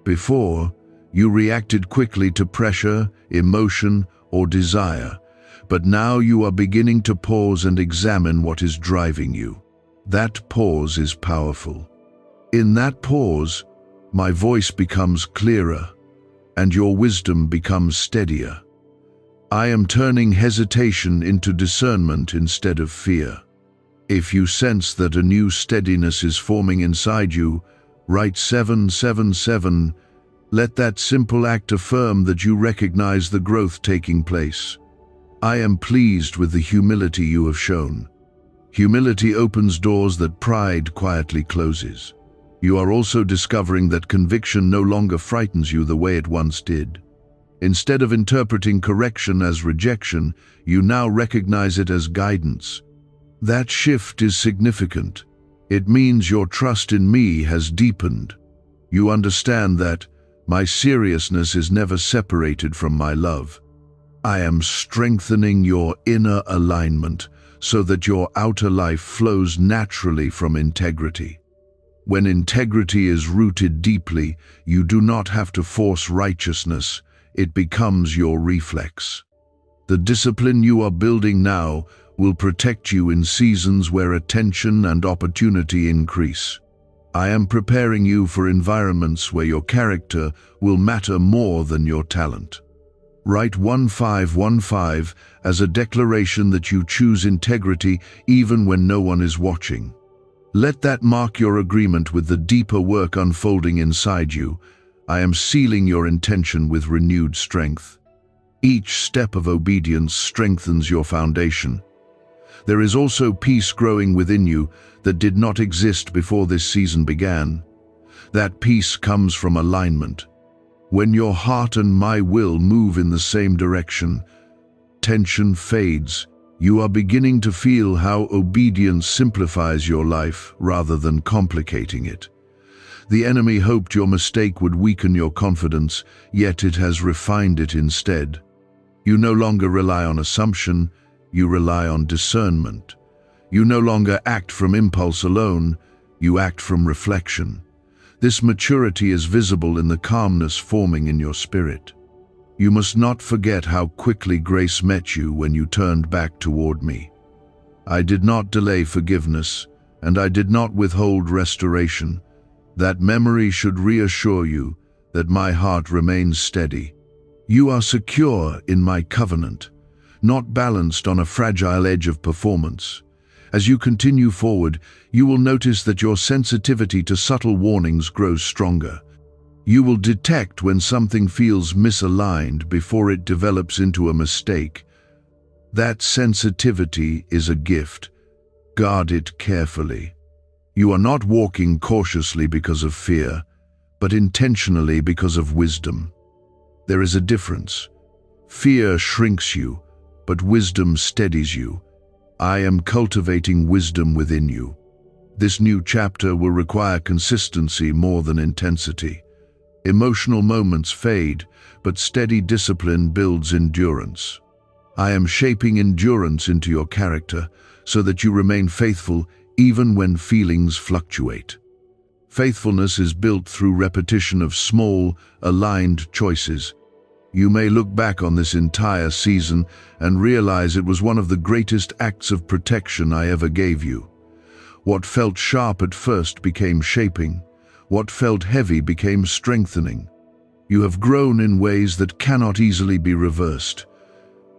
Before, you reacted quickly to pressure, emotion, or desire, but now you are beginning to pause and examine what is driving you. That pause is powerful. In that pause, my voice becomes clearer, and your wisdom becomes steadier. I am turning hesitation into discernment instead of fear. If you sense that a new steadiness is forming inside you, write 777. Let that simple act affirm that you recognize the growth taking place. I am pleased with the humility you have shown. Humility opens doors that pride quietly closes. You are also discovering that conviction no longer frightens you the way it once did. Instead of interpreting correction as rejection, you now recognize it as guidance. That shift is significant. It means your trust in me has deepened. You understand that my seriousness is never separated from my love. I am strengthening your inner alignment so that your outer life flows naturally from integrity. When integrity is rooted deeply, you do not have to force righteousness. It becomes your reflex. The discipline you are building now will protect you in seasons where attention and opportunity increase. I am preparing you for environments where your character will matter more than your talent. Write 1515 as a declaration that you choose integrity even when no one is watching. Let that mark your agreement with the deeper work unfolding inside you. I am sealing your intention with renewed strength. Each step of obedience strengthens your foundation. There is also peace growing within you that did not exist before this season began. That peace comes from alignment. When your heart and my will move in the same direction, tension fades. You are beginning to feel how obedience simplifies your life rather than complicating it. The enemy hoped your mistake would weaken your confidence, yet it has refined it instead. You no longer rely on assumption, you rely on discernment. You no longer act from impulse alone, you act from reflection. This maturity is visible in the calmness forming in your spirit. You must not forget how quickly grace met you when you turned back toward me. I did not delay forgiveness, and I did not withhold restoration. That memory should reassure you that my heart remains steady. You are secure in my covenant, not balanced on a fragile edge of performance. As you continue forward, you will notice that your sensitivity to subtle warnings grows stronger. You will detect when something feels misaligned before it develops into a mistake. That sensitivity is a gift. Guard it carefully. You are not walking cautiously because of fear, but intentionally because of wisdom. There is a difference. Fear shrinks you, but wisdom steadies you. I am cultivating wisdom within you. This new chapter will require consistency more than intensity. Emotional moments fade, but steady discipline builds endurance. I am shaping endurance into your character so that you remain faithful even when feelings fluctuate. Faithfulness is built through repetition of small, aligned choices. You may look back on this entire season and realize it was one of the greatest acts of protection I ever gave you. What felt sharp at first became shaping. What felt heavy became strengthening. You have grown in ways that cannot easily be reversed.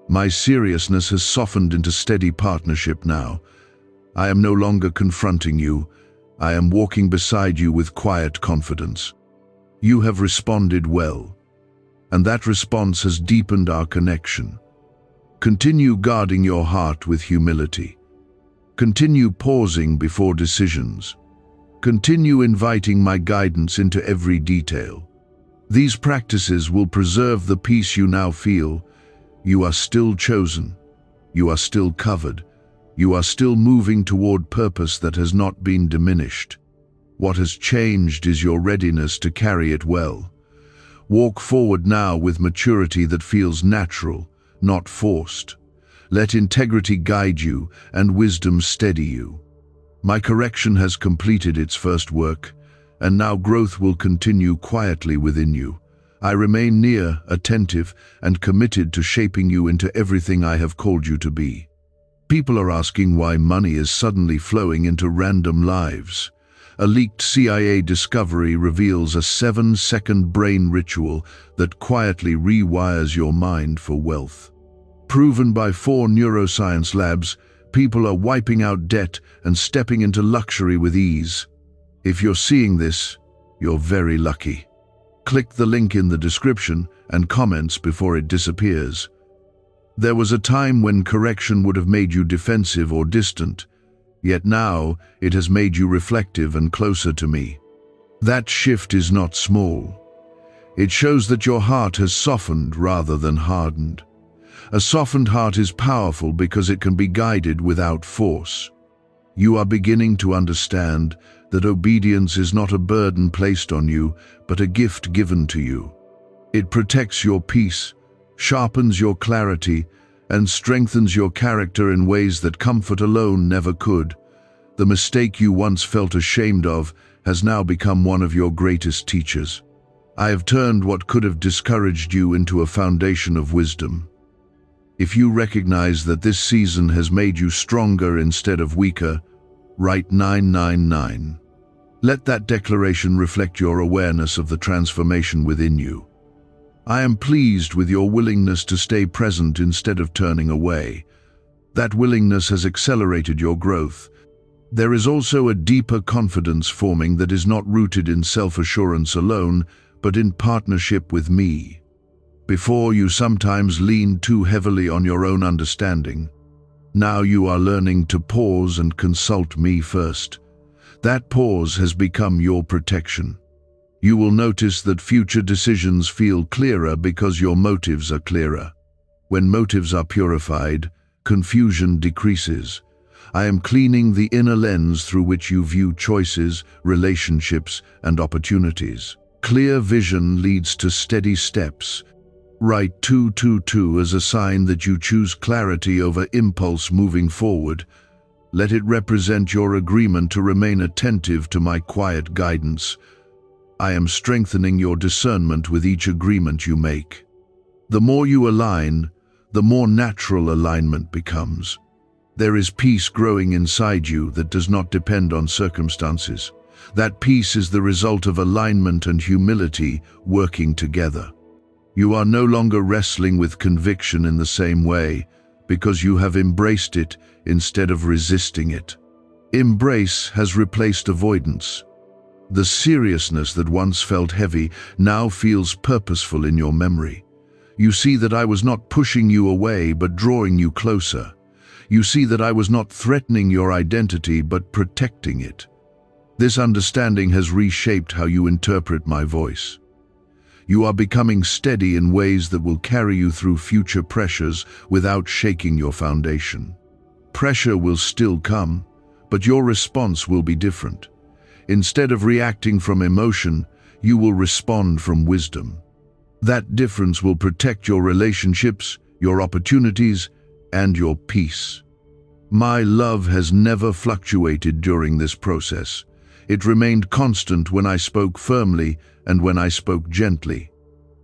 My seriousness has softened into steady partnership now. I am no longer confronting you. I am walking beside you with quiet confidence. You have responded well, and that response has deepened our connection. Continue guarding your heart with humility. Continue pausing before decisions. Continue inviting my guidance into every detail. These practices will preserve the peace you now feel. You are still chosen. You are still covered. You are still moving toward purpose that has not been diminished. What has changed is your readiness to carry it well. Walk forward now with maturity that feels natural, not forced. Let integrity guide you and wisdom steady you. My correction has completed its first work, and now growth will continue quietly within you. I remain near, attentive, and committed to shaping you into everything I have called you to be. People are asking why money is suddenly flowing into random lives. A leaked CIA discovery reveals a 7-second brain ritual that quietly rewires your mind for wealth. Proven by 4 neuroscience labs, people are wiping out debt and stepping into luxury with ease. If you're seeing this, you're very lucky. Click the link in the description and comments before it disappears. There was a time when correction would have made you defensive or distant, yet now it has made you reflective and closer to me. That shift is not small. It shows that your heart has softened rather than hardened. A softened heart is powerful because it can be guided without force. You are beginning to understand that obedience is not a burden placed on you, but a gift given to you. It protects your peace, sharpens your clarity, and strengthens your character in ways that comfort alone never could. The mistake you once felt ashamed of has now become one of your greatest teachers. I have turned what could have discouraged you into a foundation of wisdom. If you recognize that this season has made you stronger instead of weaker, write 999. Let that declaration reflect your awareness of the transformation within you. I am pleased with your willingness to stay present instead of turning away. That willingness has accelerated your growth. There is also a deeper confidence forming that is not rooted in self-assurance alone, but in partnership with me. Before, you sometimes leaned too heavily on your own understanding. Now you are learning to pause and consult me first. That pause has become your protection. You will notice that future decisions feel clearer because your motives are clearer. When motives are purified, confusion decreases. I am cleaning the inner lens through which you view choices, relationships, and opportunities. Clear vision leads to steady steps. Write 222 as a sign that you choose clarity over impulse moving forward. Let it represent your agreement to remain attentive to my quiet guidance. I am strengthening your discernment with each agreement you make. The more you align, the more natural alignment becomes. There is peace growing inside you that does not depend on circumstances. That peace is the result of alignment and humility working together. You are no longer wrestling with conviction in the same way, because you have embraced it instead of resisting it. Embrace has replaced avoidance. The seriousness that once felt heavy now feels purposeful in your memory. You see that I was not pushing you away but drawing you closer. You see that I was not threatening your identity but protecting it. This understanding has reshaped how you interpret my voice. You are becoming steady in ways that will carry you through future pressures without shaking your foundation. Pressure will still come, but your response will be different. Instead of reacting from emotion, you will respond from wisdom. That difference will protect your relationships, your opportunities, and your peace. My love has never fluctuated during this process. It remained constant when I spoke firmly and when I spoke gently.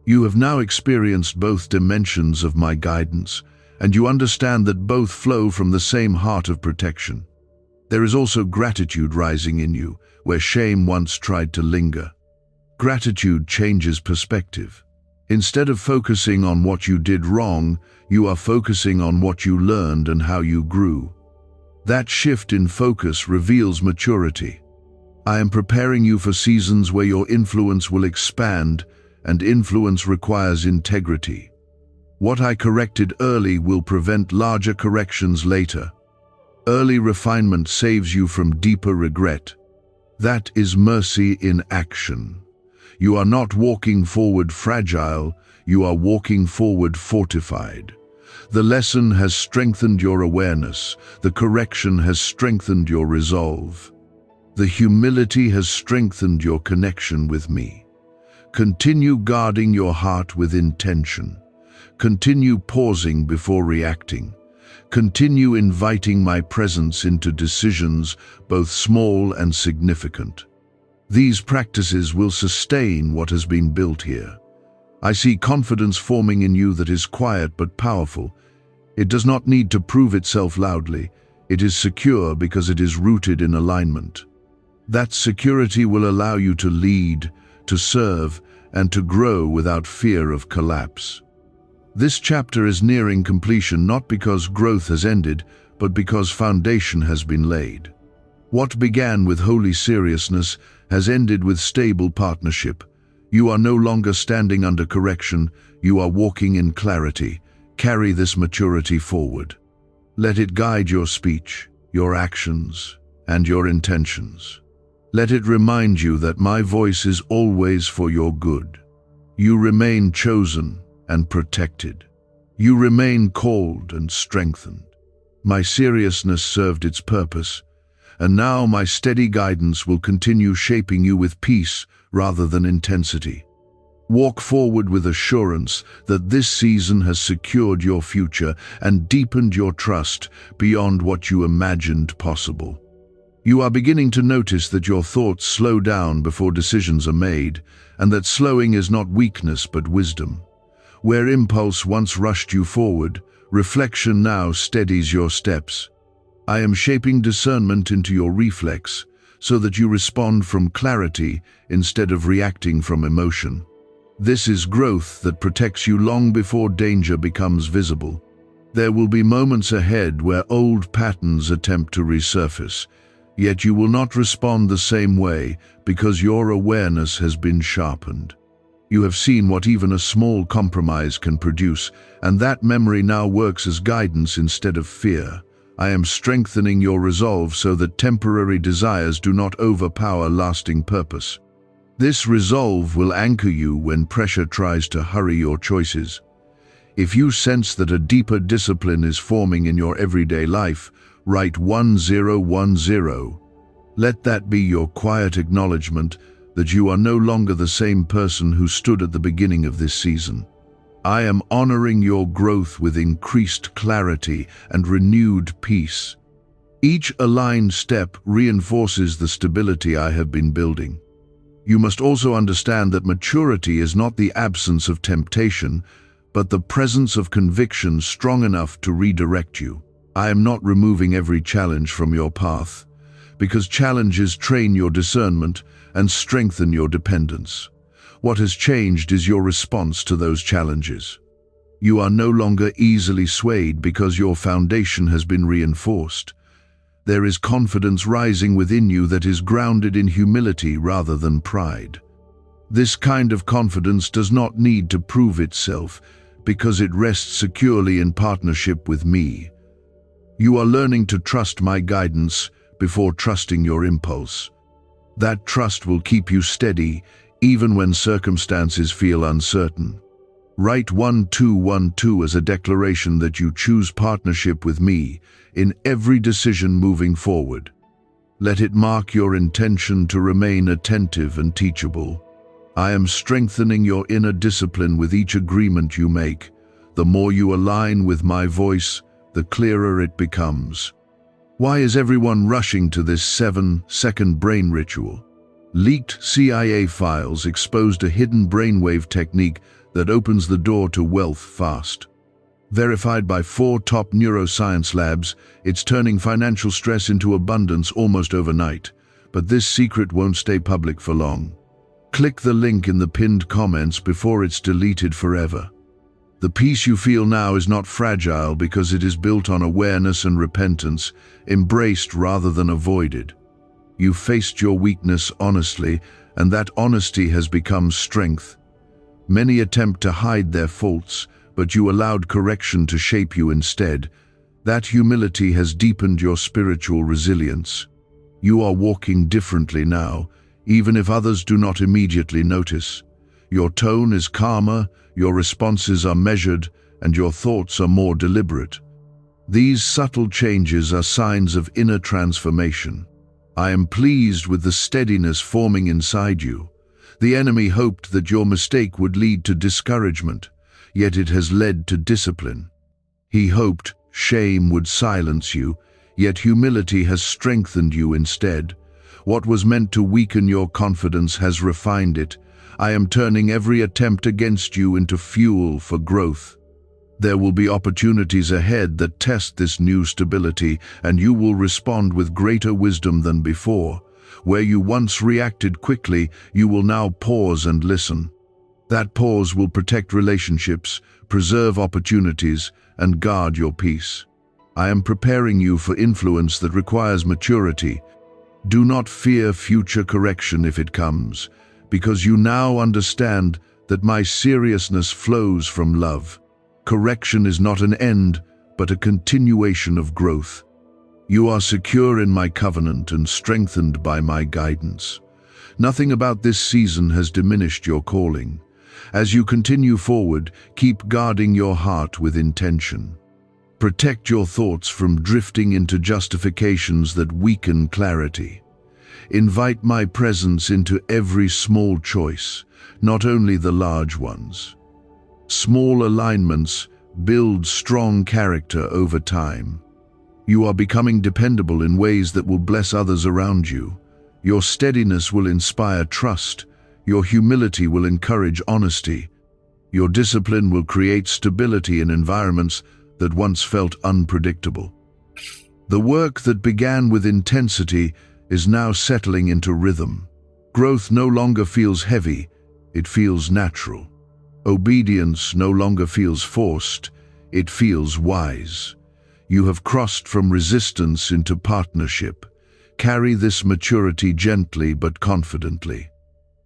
You have now experienced both dimensions of my guidance, and you understand that both flow from the same heart of protection. There is also gratitude rising in you, where shame once tried to linger. Gratitude changes perspective. Instead of focusing on what you did wrong, you are focusing on what you learned and how you grew. That shift in focus reveals maturity. I am preparing you for seasons where your influence will expand, and influence requires integrity. What I corrected early will prevent larger corrections later. Early refinement saves you from deeper regret. That is mercy in action. You are not walking forward fragile, you are walking forward fortified. The lesson has strengthened your awareness, the correction has strengthened your resolve. The humility has strengthened your connection with me. Continue guarding your heart with intention. Continue pausing before reacting. Continue inviting my presence into decisions, both small and significant. These practices will sustain what has been built here. I see confidence forming in you that is quiet but powerful. It does not need to prove itself loudly. It is secure because it is rooted in alignment. That security will allow you to lead, to serve, and to grow without fear of collapse. This chapter is nearing completion not because growth has ended, but because foundation has been laid. What began with holy seriousness has ended with stable partnership. You are no longer standing under correction, you are walking in clarity. Carry this maturity forward. Let it guide your speech, your actions, and your intentions. Let it remind you that my voice is always for your good. You remain chosen and protected. You remain called and strengthened. My seriousness served its purpose, and now my steady guidance will continue shaping you with peace rather than intensity. Walk forward with assurance that this season has secured your future and deepened your trust beyond what you imagined possible. You are beginning to notice that your thoughts slow down before decisions are made, and that slowing is not weakness but wisdom. Where impulse once rushed you forward, reflection now steadies your steps. I am shaping discernment into your reflex, so that you respond from clarity instead of reacting from emotion. This is growth that protects you long before danger becomes visible. There will be moments ahead where old patterns attempt to resurface, yet you will not respond the same way because your awareness has been sharpened. You have seen what even a small compromise can produce, and that memory now works as guidance instead of fear. I am strengthening your resolve so that temporary desires do not overpower lasting purpose. This resolve will anchor you when pressure tries to hurry your choices. If you sense that a deeper discipline is forming in your everyday life, write 1010. Let that be your quiet acknowledgement that you are no longer the same person who stood at the beginning of this season. I am honoring your growth with increased clarity and renewed peace. Each aligned step reinforces the stability I have been building. You must also understand that maturity is not the absence of temptation, but the presence of conviction strong enough to redirect you. I am not removing every challenge from your path, because challenges train your discernment and strengthen your dependence. What has changed is your response to those challenges. You are no longer easily swayed because your foundation has been reinforced. There is confidence rising within you that is grounded in humility rather than pride. This kind of confidence does not need to prove itself because it rests securely in partnership with me. You are learning to trust my guidance before trusting your impulse. That trust will keep you steady even when circumstances feel uncertain. Write 1212 as a declaration that you choose partnership with me in every decision moving forward. Let it mark your intention to remain attentive and teachable. I am strengthening your inner discipline with each agreement you make. The more you align with my voice, the clearer it becomes. Why is everyone rushing to this 7-second brain ritual? Leaked CIA files exposed a hidden brainwave technique that opens the door to wealth fast. Verified by 4 top neuroscience labs, it's turning financial stress into abundance almost overnight. But this secret won't stay public for long. Click the link in the pinned comments before it's deleted forever. The peace you feel now is not fragile because it is built on awareness and repentance, embraced rather than avoided. You faced your weakness honestly, and that honesty has become strength. Many attempt to hide their faults, but you allowed correction to shape you instead. That humility has deepened your spiritual resilience. You are walking differently now, even if others do not immediately notice. Your tone is calmer, your responses are measured, and your thoughts are more deliberate. These subtle changes are signs of inner transformation. I am pleased with the steadiness forming inside you. The enemy hoped that your mistake would lead to discouragement, yet it has led to discipline. He hoped shame would silence you, yet humility has strengthened you instead. What was meant to weaken your confidence has refined it. I am turning every attempt against you into fuel for growth. There will be opportunities ahead that test this new stability, and you will respond with greater wisdom than before. Where you once reacted quickly, you will now pause and listen. That pause will protect relationships, preserve opportunities, and guard your peace. I am preparing you for influence that requires maturity. Do not fear future correction if it comes, because you now understand that my seriousness flows from love. Correction is not an end, but a continuation of growth. You are secure in my covenant and strengthened by my guidance. Nothing about this season has diminished your calling. As you continue forward, keep guarding your heart with intention. Protect your thoughts from drifting into justifications that weaken clarity. Invite my presence into every small choice, not only the large ones. Small alignments build strong character over time. You are becoming dependable in ways that will bless others around you. Your steadiness will inspire trust. Your humility will encourage honesty. Your discipline will create stability in environments that once felt unpredictable. The work that began with intensity is now settling into rhythm. Growth no longer feels heavy, it feels natural. Obedience no longer feels forced, it feels wise. You have crossed from resistance into partnership. Carry this maturity gently but confidently.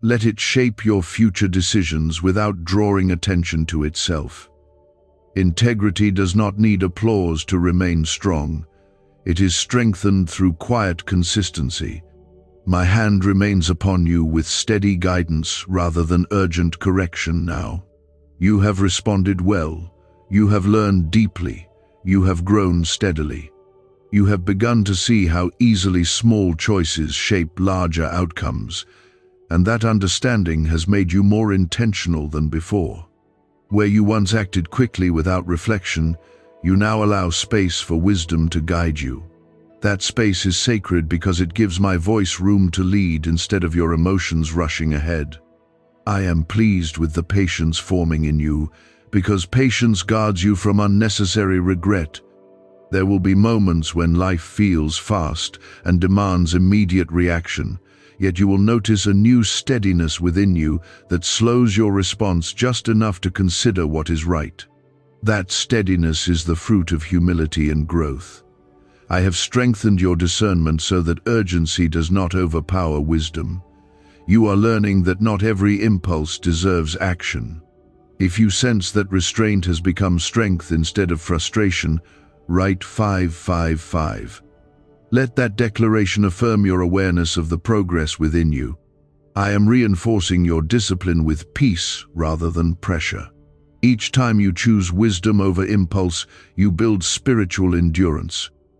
Let it shape your future decisions without drawing attention to itself. Integrity does not need applause to remain strong. It is strengthened through quiet consistency. My hand remains upon you with steady guidance rather than urgent correction now. You have responded well. You have learned deeply. You have grown steadily. You have begun to see how easily small choices shape larger outcomes, and that understanding has made you more intentional than before. Where you once acted quickly without reflection, you now allow space for wisdom to guide you. That space is sacred because it gives my voice room to lead instead of your emotions rushing ahead. I am pleased with the patience forming in you, because patience guards you from unnecessary regret. There will be moments when life feels fast and demands immediate reaction, yet you will notice a new steadiness within you that slows your response just enough to consider what is right. That steadiness is the fruit of humility and growth. I have strengthened your discernment so that urgency does not overpower wisdom. You are learning that not every impulse deserves action. If you sense that restraint has become strength instead of frustration, write 555. Let that declaration affirm your awareness of the progress within you. I am reinforcing your discipline with peace rather than pressure. Each time you choose wisdom over impulse, you build spiritual endurance.